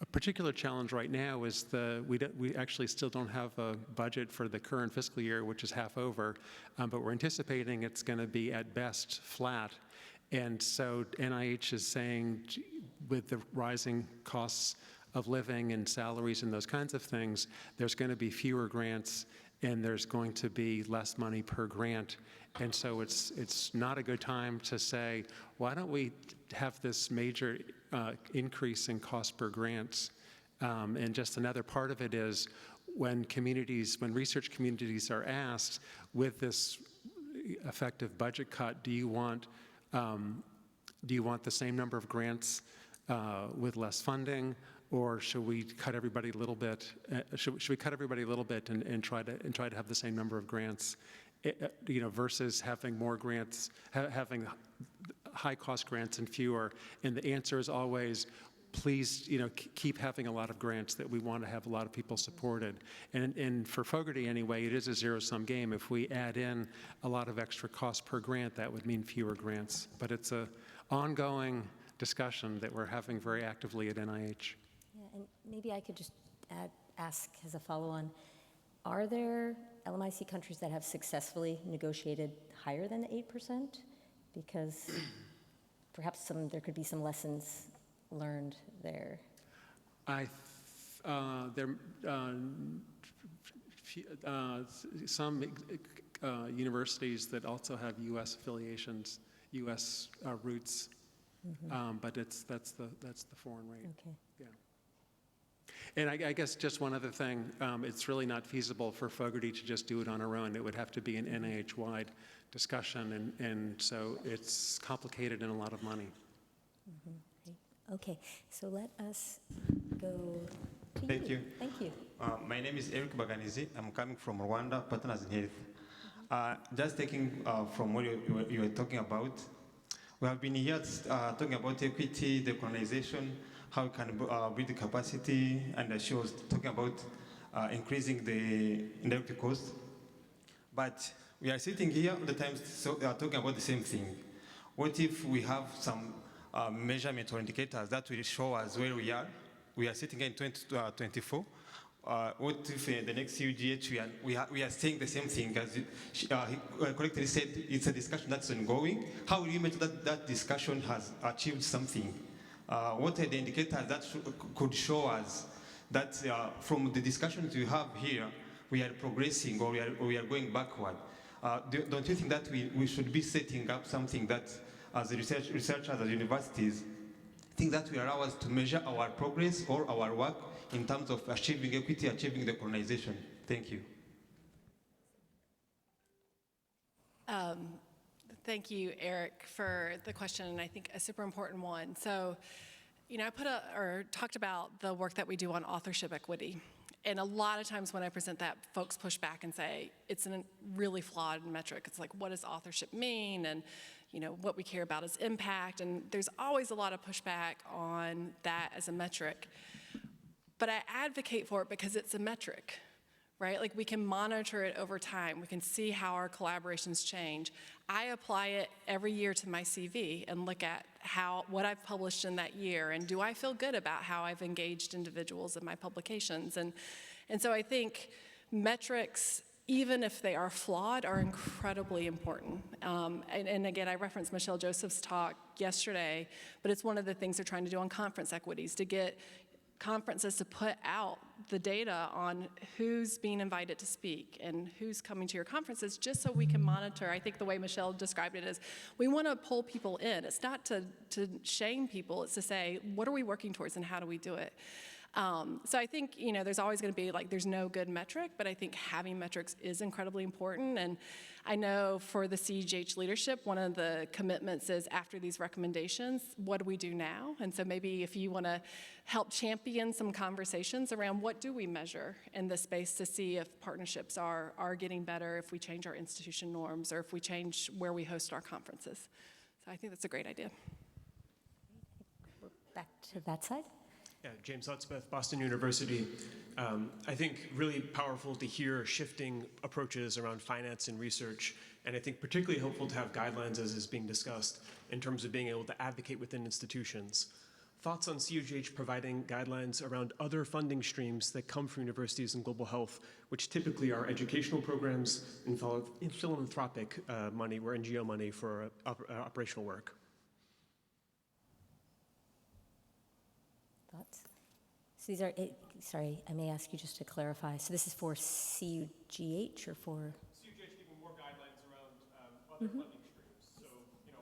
Speaker 3: A particular challenge right now is we actually still don't have a budget for the current fiscal year, which is half over, but we're anticipating it's going to be at best flat. And so NIH is saying, with the rising costs of living and salaries and those kinds of things, there's going to be fewer grants and there's going to be less money per grant. And so it's not a good time to say, why don't we have this major increase in cost per grants? And just another part of it is when research communities are asked, with this effective budget cut, do you want the same number of grants with less funding, or should we cut everybody a little bit? Should we cut everybody a little bit and try to have the same number of grants, versus having more grants, having high-cost grants and fewer? And the answer is always, please, keep having a lot of grants, that we want to have a lot of people supported. And for Fogarty anyway, it is a zero-sum game. If we add in a lot of extra cost per grant, that would mean fewer grants. But it's an ongoing discussion that we're having very actively at NIH.
Speaker 1: Yeah, and maybe I could just ask as a follow-on, are there LMIC countries that have successfully negotiated higher than 8%? Because perhaps there could be some lessons learned there.
Speaker 3: Some universities that also have U.S. affiliations, U.S. roots, but that's the foreign rate.
Speaker 1: Okay.
Speaker 3: Yeah. And I guess just one other thing, it's really not feasible for Fogarty to just do it on her own. It would have to be an NIH-wide discussion, and so it's complicated and a lot of money.
Speaker 1: Okay, so let us go to you.
Speaker 10: Thank you.
Speaker 1: Thank you.
Speaker 10: My name is Eric Baganizi. I'm coming from Rwanda, Partners in Health. Just taking from what you were talking about, we have been here talking about equity, decolonization, how we can build the capacity, and she was talking about increasing the indirect cost. But we are sitting here all the time talking about the same thing. What if we have some measurement or indicators that will show us where we are? We are sitting here in 2024. What if in the next CUGH we are saying the same thing? As he correctly said, it's a discussion that's ongoing. How will you measure that discussion has achieved something? What are the indicators that could show us that from the discussions we have here, we are progressing or we are going backward? Don't you think that we should be setting up something that, as researchers at universities, think that will allow us to measure our progress or our work in terms of achieving equity, achieving decolonization? Thank you.
Speaker 6: Thank you, Eric, for the question, and I think a super important one. So, I talked about the work that we do on authorship equity. And a lot of times when I present that, folks push back and say, it's a really flawed metric. It's like, what does authorship mean? And what we care about is impact. And there's always a lot of pushback on that as a metric. But I advocate for it because it's a metric, right? Like, we can monitor it over time. We can see how our collaborations change. I apply it every year to my CV and look at what I've published in that year, and do I feel good about how I've engaged individuals in my publications? And so I think metrics, even if they are flawed, are incredibly important. And again, I referenced Michelle Joseph's talk yesterday, but it's one of the things they're trying to do on conference equities, to get conferences to put out the data on who's being invited to speak and who's coming to your conferences, just so we can monitor. I think the way Michelle described it is, we want to pull people in. It's not to shame people, it's to say, what are we working towards and how do we do it? So I think, there's always going to be there's no good metric, but I think having metrics is incredibly important. And I know for the CUGH leadership, one of the commitments is, after these recommendations, what do we do now? And so maybe if you want to help champion some conversations around what do we measure in this space to see if partnerships are getting better, if we change our institution norms, or if we change where we host our conferences. So I think that's a great idea.
Speaker 1: We're back to that side.
Speaker 11: Yeah, James Lutzbeth, Boston University. I think really powerful to hear shifting approaches around finance and research, and I think particularly helpful to have guidelines, as is being discussed, in terms of being able to advocate within institutions. Thoughts on CUGH providing guidelines around other funding streams that come from universities and global health, which typically are educational programs and philanthropic money or NGO money for operational work?
Speaker 1: thoughts? So these are, sorry, I may ask you just to clarify. So this is for CUGH or for?
Speaker 11: CUGH giving more guidelines around other funding streams. So,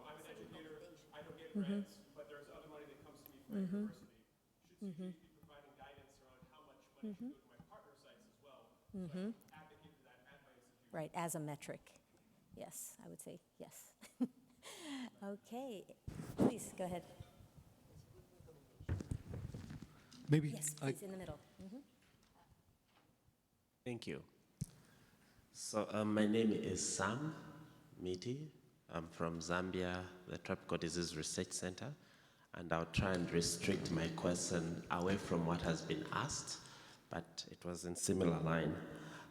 Speaker 11: I'm an educator, I don't get grants, but there's other money that comes to me from my university. Should CUGH be providing guidance around how much money should go to my partner sites as well? So I advocate for that at my institution.
Speaker 1: Right, as a metric. Yes, I would say yes. Okay, please, go ahead.
Speaker 5: Maybe
Speaker 1: Yes, please, in the middle.
Speaker 12: Thank you. So my name is Sam Miti. I'm from Zambia, the Tropical Disease Research Center, and I'll try and restrict my question away from what has been asked, but it was in similar line.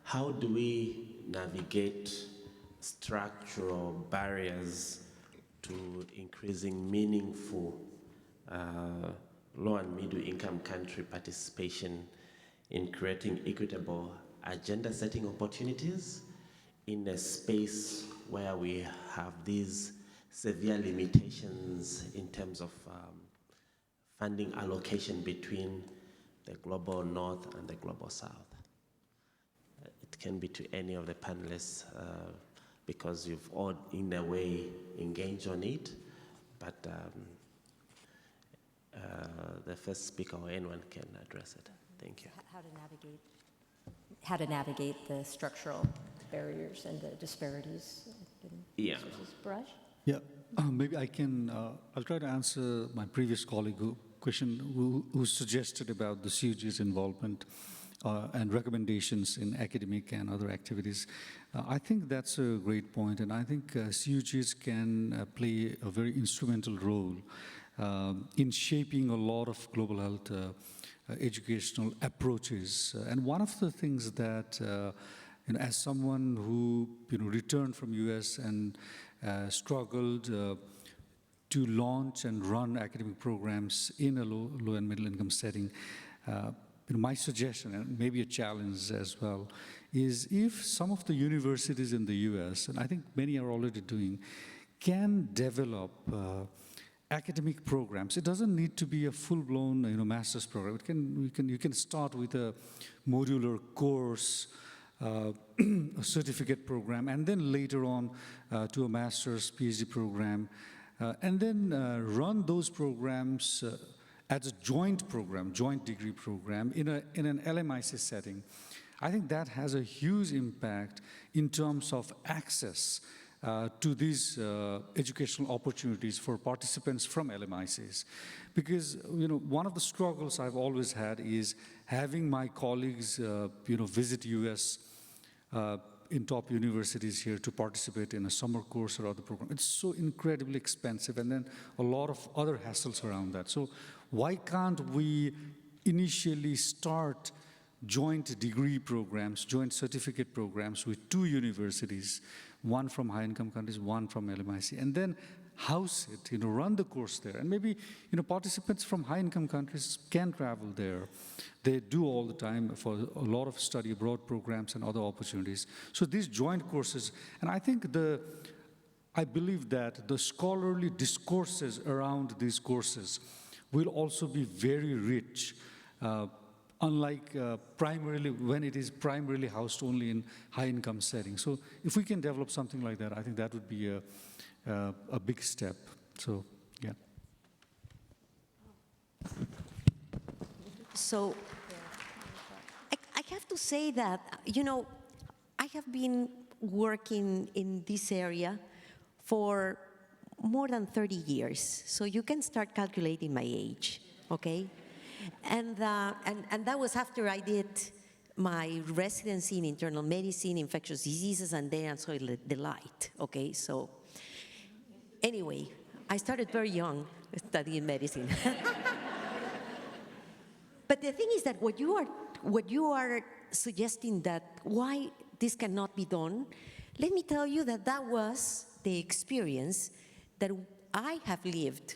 Speaker 12: How do we navigate structural barriers to increasing meaningful low and middle income country participation in creating equitable agenda setting opportunities in a space where we have these severe limitations in terms of funding allocation between the global north and the global south? It can be to any of the panelists because you've all in a way engaged on it, but the first speaker or anyone can address it. Thank you.
Speaker 1: How to navigate the structural barriers and the disparities.
Speaker 12: Yeah.
Speaker 1: Barrage?
Speaker 5: Yeah, maybe I can, I'll try to answer my previous colleague who suggested about the CUGH's involvement and recommendations in academic and other activities. I think that's a great point, and I think CUGHs can play a very instrumental role in shaping a lot of global health educational approaches. And one of the things that, as someone who returned from US and struggled to launch and run academic programs in a low and middle income setting, my suggestion, and maybe a challenge as well, is if some of the universities in the US, and I think many are already doing, can develop academic programs. It doesn't need to be a full-blown master's program. You can start with a modular course, a certificate program, and then later on to a master's PhD program, and then run those programs as a joint program, joint degree program in an LMIC setting. I think that has a huge impact in terms of access to these educational opportunities for participants from LMICs. Because, one of the struggles I've always had is having my colleagues, visit US in top universities here to participate in a summer course or other program. It's so incredibly expensive, and then a lot of other hassles around that. So why can't we initially start joint degree programs, joint certificate programs with 2 universities, one from high-income countries, one from LMIC, and then house it, run the course there. And maybe, participants from high-income countries can travel there. They do all the time for a lot of study abroad programs and other opportunities. So these joint courses, and I believe that the scholarly discourses around these courses will also be very rich, unlike primarily when it is primarily housed only in high-income settings. So if we can develop something like that, I think that would be a big step. So, yeah.
Speaker 4: So I have to say that, I have been working in this area for more than 30 years. So you can start calculating my age, okay? And that was after I did my residency in internal medicine, infectious diseases, and then so the light, okay? So anyway, I started very young studying medicine. But the thing is that what you are suggesting that why this cannot be done, let me tell you that was the experience that I have lived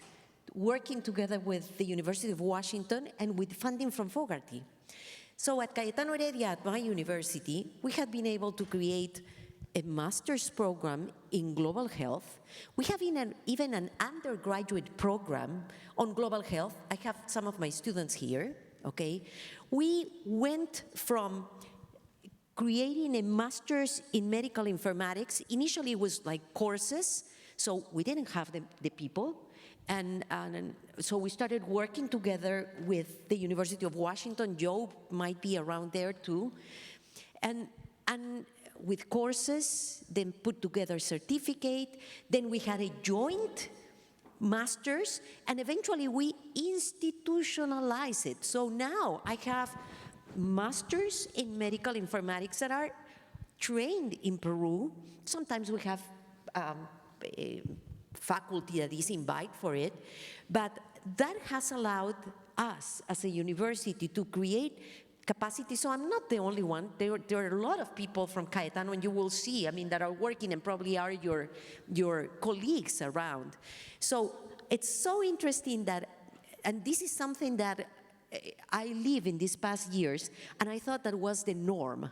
Speaker 4: working together with the University of Washington and with funding from Fogarty. So at Cayetano Heredia, at my university, we had been able to create a master's program in global health. We have even an undergraduate program on global health. I have some of my students here, okay? We went from creating a master's in medical informatics. Initially, it was like courses, so we didn't have the people. And so we started working together with the University of Washington. Joe might be around there too. And with courses, then put together a certificate. Then we had a joint master's, and eventually we institutionalized it. So now I have masters in medical informatics that are trained in Peru. Sometimes we have faculty that is invited for it, but that has allowed us as a university to create capacity. So I'm not the only one. There are a lot of people from Cayetano, and you will see, I mean, that are working and probably are your colleagues around. So it's so interesting that, and this is something that I live in these past years, and I thought that was the norm,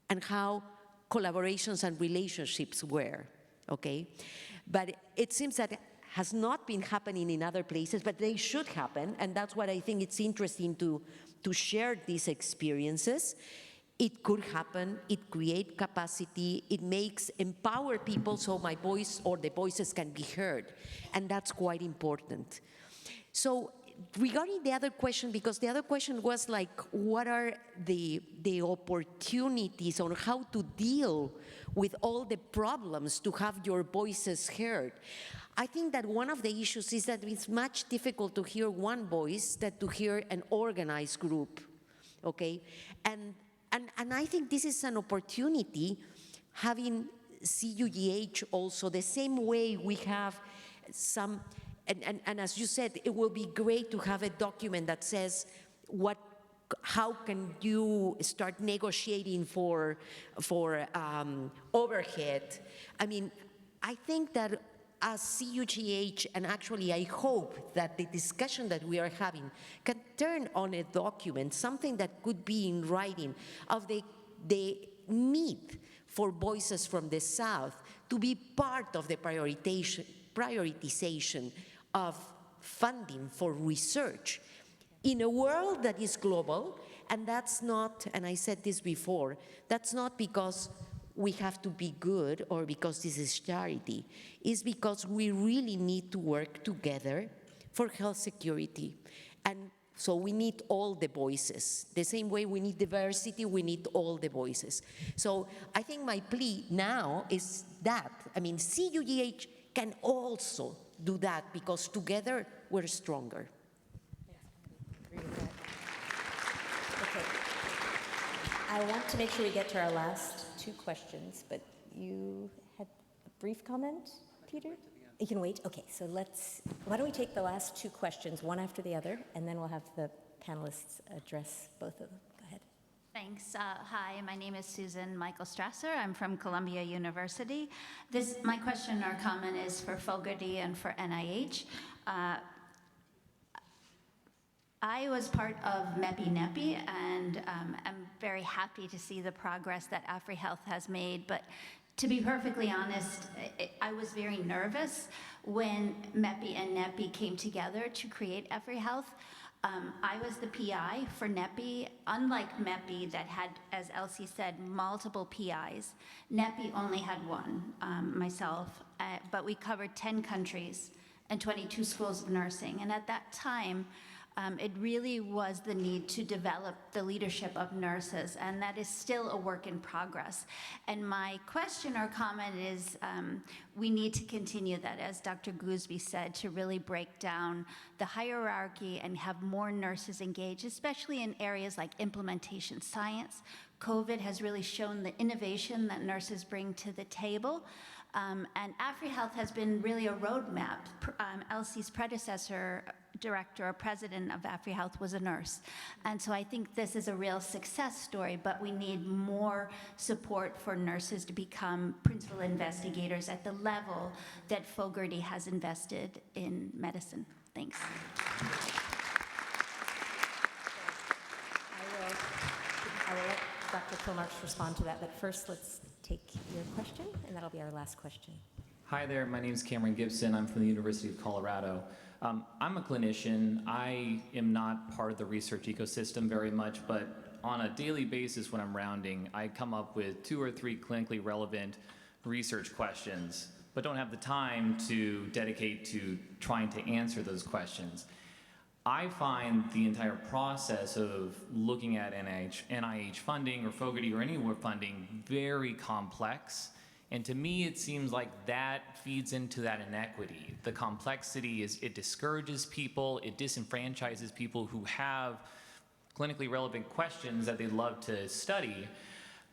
Speaker 4: and how collaborations and relationships were, okay? But it seems that it has not been happening in other places, but they should happen, and that's what I think it's interesting to share these experiences. It could happen, it creates capacity, it makes empower people so my voice or the voices can be heard, and that's quite important. So regarding the other question, because the other question was like, what are the opportunities on how to deal with all the problems to have your voices heard? I think that one of the issues is that it's much difficult to hear one voice than to hear an organized group, okay? And I think this is an opportunity, having CUGH also, the same way we have some, and as you said, it will be great to have a document that says how can you start negotiating for overhead. I mean, I think that as CUGH, and actually I hope that the discussion that we are having can turn on a document, something that could be in writing, of the need for voices from the South to be part of the prioritization of funding for research in a world that is global. And that's not, and I said this before, that's not because we have to be good or because this is charity. It's because we really need to work together for health security. And so we need all the voices. The same way we need diversity, we need all the voices. So I think my plea now is that, I mean, CUGH can also do that because together we're stronger.
Speaker 1: Agree with that. Okay. I want to make sure we get to our last two questions, but you had a brief comment, Peter? You can wait? Okay, so why don't we take the last two questions, one after the other, and then we'll have the panelists address both of them. Go ahead.
Speaker 13: Thanks. Hi, my name is Susan Michael Strasser. I'm from Columbia University. My question or comment is for Fogarty and for NIH. I was part of MEPI and I'm very happy to see the progress that AfriHealth has made, but to be perfectly honest, I was very nervous when MEPI and NEPI came together to create AfriHealth. I was the PI for NEPI. Unlike MEPI that had, as Elsie said, multiple PIs, NEPI only had one, myself, but we covered 10 countries and 22 schools of nursing. And at that time, it really was the need to develop the leadership of nurses, and that is still a work in progress. And my question or comment is, we need to continue that, as Dr. Goosby said, to really break down the hierarchy and have more nurses engaged, especially in areas like implementation science. COVID has really shown the innovation that nurses bring to the table. And AfriHealth has been really a roadmap. Elsie's predecessor, director or president of AfriHealth, was a nurse. And so I think this is a real success story, but we need more support for nurses to become principal investigators at the level that Fogarty has invested in medicine. Thanks.
Speaker 1: I will let Dr. Kilmarch respond to that, but first let's take your question, and that'll be our last question.
Speaker 14: Hi there, my name is Cameron Gibson. I'm from the University of Colorado. I'm a clinician. I am not part of the research ecosystem very much, but on a daily basis when I'm rounding, I come up with 2 or 3 clinically relevant research questions, but don't have the time to dedicate to trying to answer those questions. I find the entire process of looking at NIH funding or Fogarty or any funding very complex. And to me, it seems like that feeds into that inequity. The complexity is, it discourages people, it disenfranchises people who have clinically relevant questions that they'd love to study.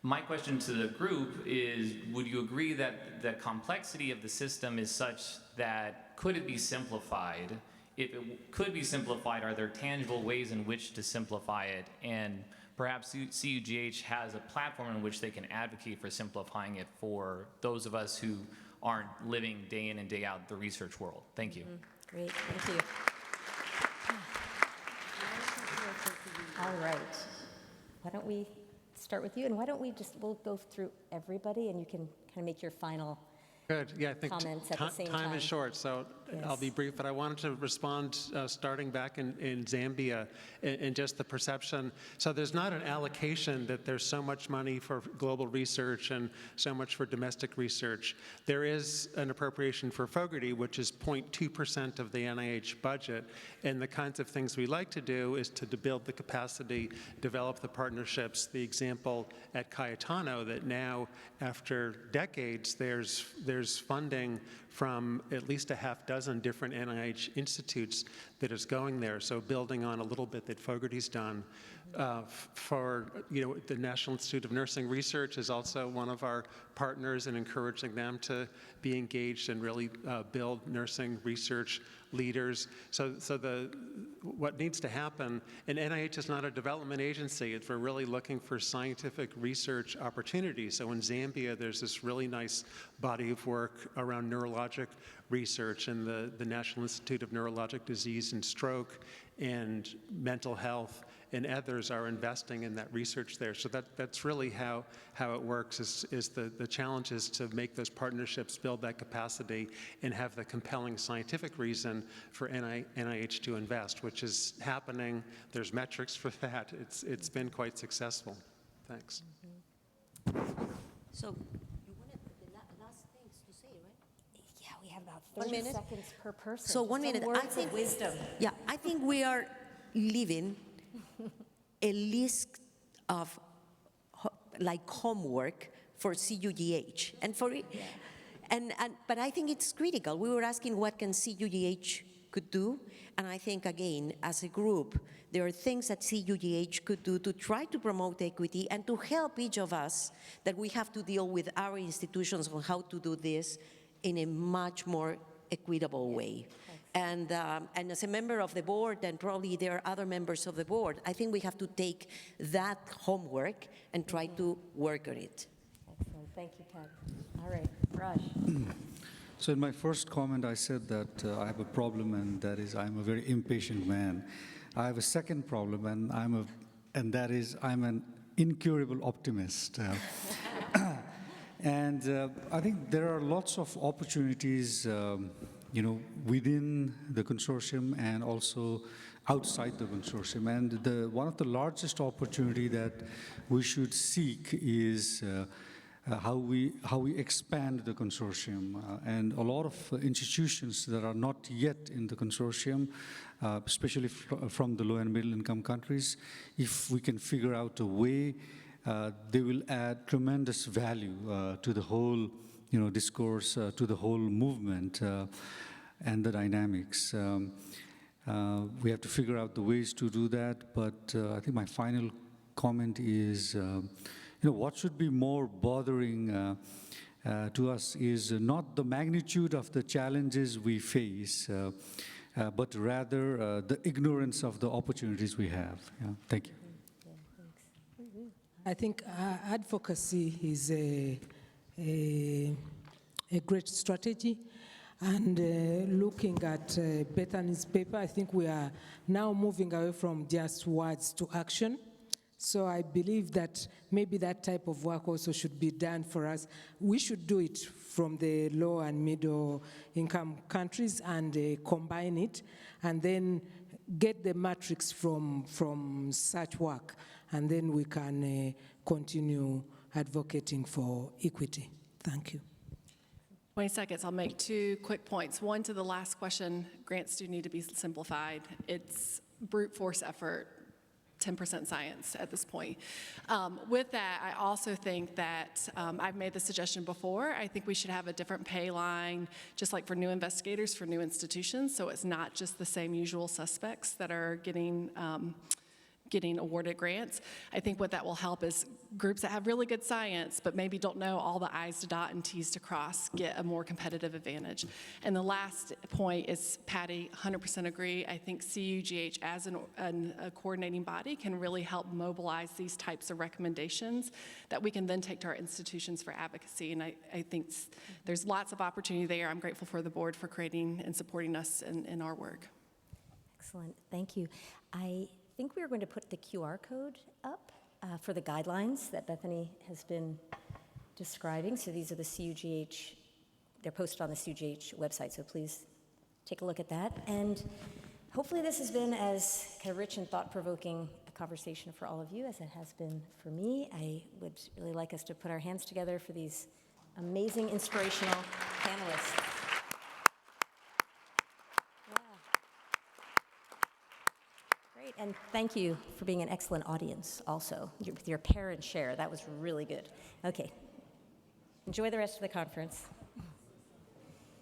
Speaker 14: My question to the group is, would you agree that the complexity of the system is such that could it be simplified? If it could be simplified, are there tangible ways in which to simplify it? And perhaps CUGH has a platform in which they can advocate for simplifying it for those of us who aren't living day in and day out the research world. Thank you.
Speaker 1: Great, thank you. All right. Why don't we start with you, and why don't we'll go through everybody, and you can kind of make your final
Speaker 3: Good. Yeah, I think
Speaker 1: comments at the same
Speaker 3: time is short, so I'll be brief, but I wanted to respond starting back in Zambia and just the perception. So there's not an allocation that there's so much money for global research and so much for domestic research. There is an appropriation for Fogarty, which is 0.2% of the NIH budget, and the kinds of things we like to do is to build the capacity, develop the partnerships. The example at Cayetano that now, after decades, there's funding from at least a half dozen different NIH institutes that is going there. So building on a little bit that Fogarty's done. For the National Institute of Nursing Research is also one of our partners, and encouraging them to be engaged and really build nursing research leaders. So what needs to happen, and NIH is not a development agency, we're really looking for scientific research opportunities. So in Zambia, there's this really nice body of work around neurologic research, and the National Institute of Neurologic Disease and Stroke and Mental Health and others are investing in that research there. So that's really how it works, is the challenge is to make those partnerships, build that capacity, and have the compelling scientific reason for NIH to invest, which is happening. There's metrics for that. It's been quite successful. Thanks.
Speaker 4: So you wanted the last things to say, right?
Speaker 1: Yeah, we have about
Speaker 4: 1
Speaker 1: 30
Speaker 4: minute.
Speaker 1: seconds per person.
Speaker 4: So 1 minute.
Speaker 1: Words of wisdom.
Speaker 4: Yeah, I think we are living a list of like homework for CUGH, and for it, but I think it's critical. We were asking what can CUGH could do, and I think again, as a group, there are things that CUGH could do to try to promote equity and to help each of us, that we have to deal with our institutions on how to do this in a much more equitable way. And as a member of the board, and probably there are other members of the board, I think we have to take that homework and try to work on it.
Speaker 1: Excellent. Thank you, Ted. All right, Raj.
Speaker 5: So in my first comment, I said that I have a problem, and that is I'm a very impatient man. I have a second problem, and that is I'm an incurable optimist. And I think there are lots of opportunities within the consortium and also outside the consortium. And one of the largest opportunity that we should seek is how we expand the consortium. And a lot of institutions that are not yet in the consortium, especially from the low and middle income countries, if we can figure out a way, they will add tremendous value to the whole discourse, to the whole movement and the dynamics. We have to figure out the ways to do that, but I think my final comment is, what should be more bothering to us is not the magnitude of the challenges we face, but rather the ignorance of the opportunities we have. Yeah, thank you.
Speaker 7: I think advocacy is a great strategy. And looking at Bethany's paper, I think we are now moving away from just words to action. So I believe that maybe that type of work also should be done for us. We should do it from the low and middle income countries and combine it, and then get the matrix from such work, and then we can continue advocating for equity. Thank you.
Speaker 6: 20 seconds, I'll make 2 quick points. One, to the last question, grants do need to be simplified. It's brute force effort, 10% science at this point. With that, I also think that I've made the suggestion before. I think we should have a different pay line, just like for new investigators, for new institutions, so it's not just the same usual suspects that are getting awarded grants. I think what that will help is groups that have really good science but maybe don't know all the I's to dot and T's to cross get a more competitive advantage. And the last point is, Patty, 100% agree. I think CUGH as a coordinating body can really help mobilize these types of recommendations that we can then take to our institutions for advocacy. And I think there's lots of opportunity there. I'm grateful for the board for creating and supporting us in our work.
Speaker 1: Excellent, thank you. I think we are going to put the QR code up for the guidelines that Bethany has been describing. So these are the CUGH, they're posted on the CUGH website, so please take a look at that. And hopefully this has been as kind of rich and thought-provoking a conversation for all of you as it has been for me. I would really like us to put our hands together for these amazing, inspirational panelists. And thank you for being an excellent audience also, with your parent share. That was really good. Okay. Enjoy the rest of the conference.